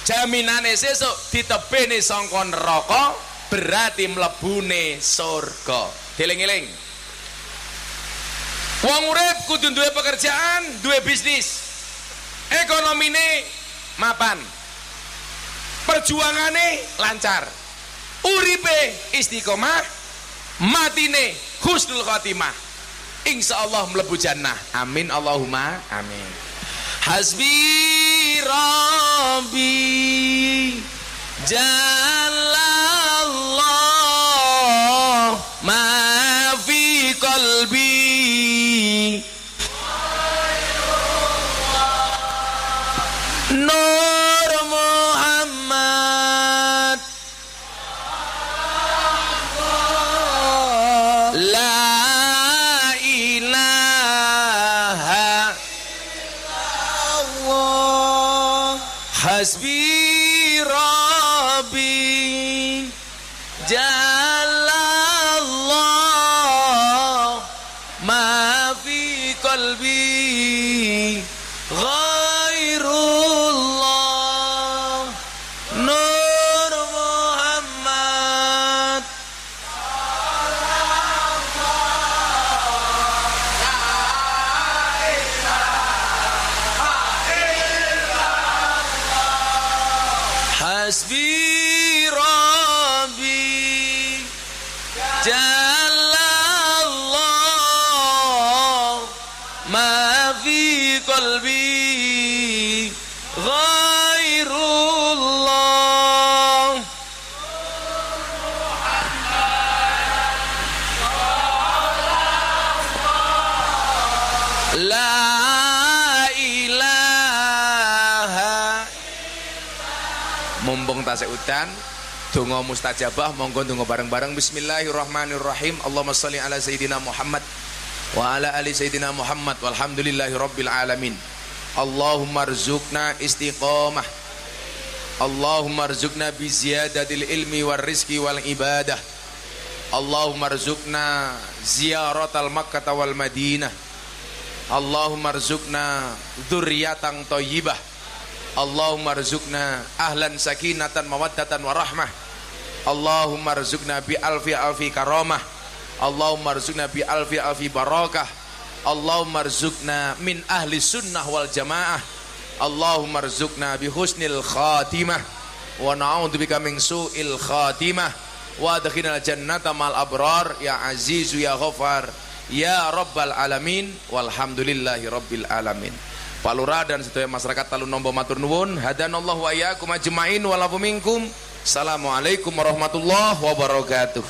Jaminane sesuk ditebene sangka neraka, berarti mlebune surga. Dieling-eling. Wong urip kudu duwe pekerjaan, duwe bisnis. Ekonomine mapan. Perjuangane lancar. Uripe istiqomah, matine husnul khotimah. Insyaallah mlebu jannah. Amin Allahumma amin. Hasbi Rabbi Jalallah ma fi qalbi Nur Muhammad La ilaha illallah Hasbi Rabbi Jalallah ma fi qalbi Ghairullah Nur Muhammad Hasbi Rabbi Jalallah ma fi qalbi Ghairullah La ilaha. Mumpung tasik udan donga mustajabah, monggo donga bareng-bareng. Bismillahirrahmanirrahim. Allahumma sholli ala sayyidina Muhammad wa ala ali sayyidina Muhammad walhamdulillahi rabbil alamin. Allahumma rzuqna istiqamah, Allahumma rzuqna bi ziyadatil ilmi war rizqi wal ibadah, Allahumma rzuqna ziyaratal Makkah wal Madinah, Allahumma rzuqna dzurriatan thayyibah, Allahumma rzuqna ahlan sakinatan mawaddatan warahmah, Allahumma rzuqna bi alfi karamah, Allahumma rzuqna bi alfi barakah, Allahumma rzuqna min ahli sunnah wal jamaah, Allahumma rzuqna bi husnil khatimah wa na'udzubika min su'il khatimah wa adkhilnal jannata mal abrar ya azizu ya ghafar ya rabbal alamin walhamdulillahi rabbil alamin. Pak Lurah dan sedaya masyarakat Talun Nombo matur nuwun, hadanallahu wa iyyakum ajmain wa lafu minkum. Assalamualaikum warahmatullahi wabarakatuh.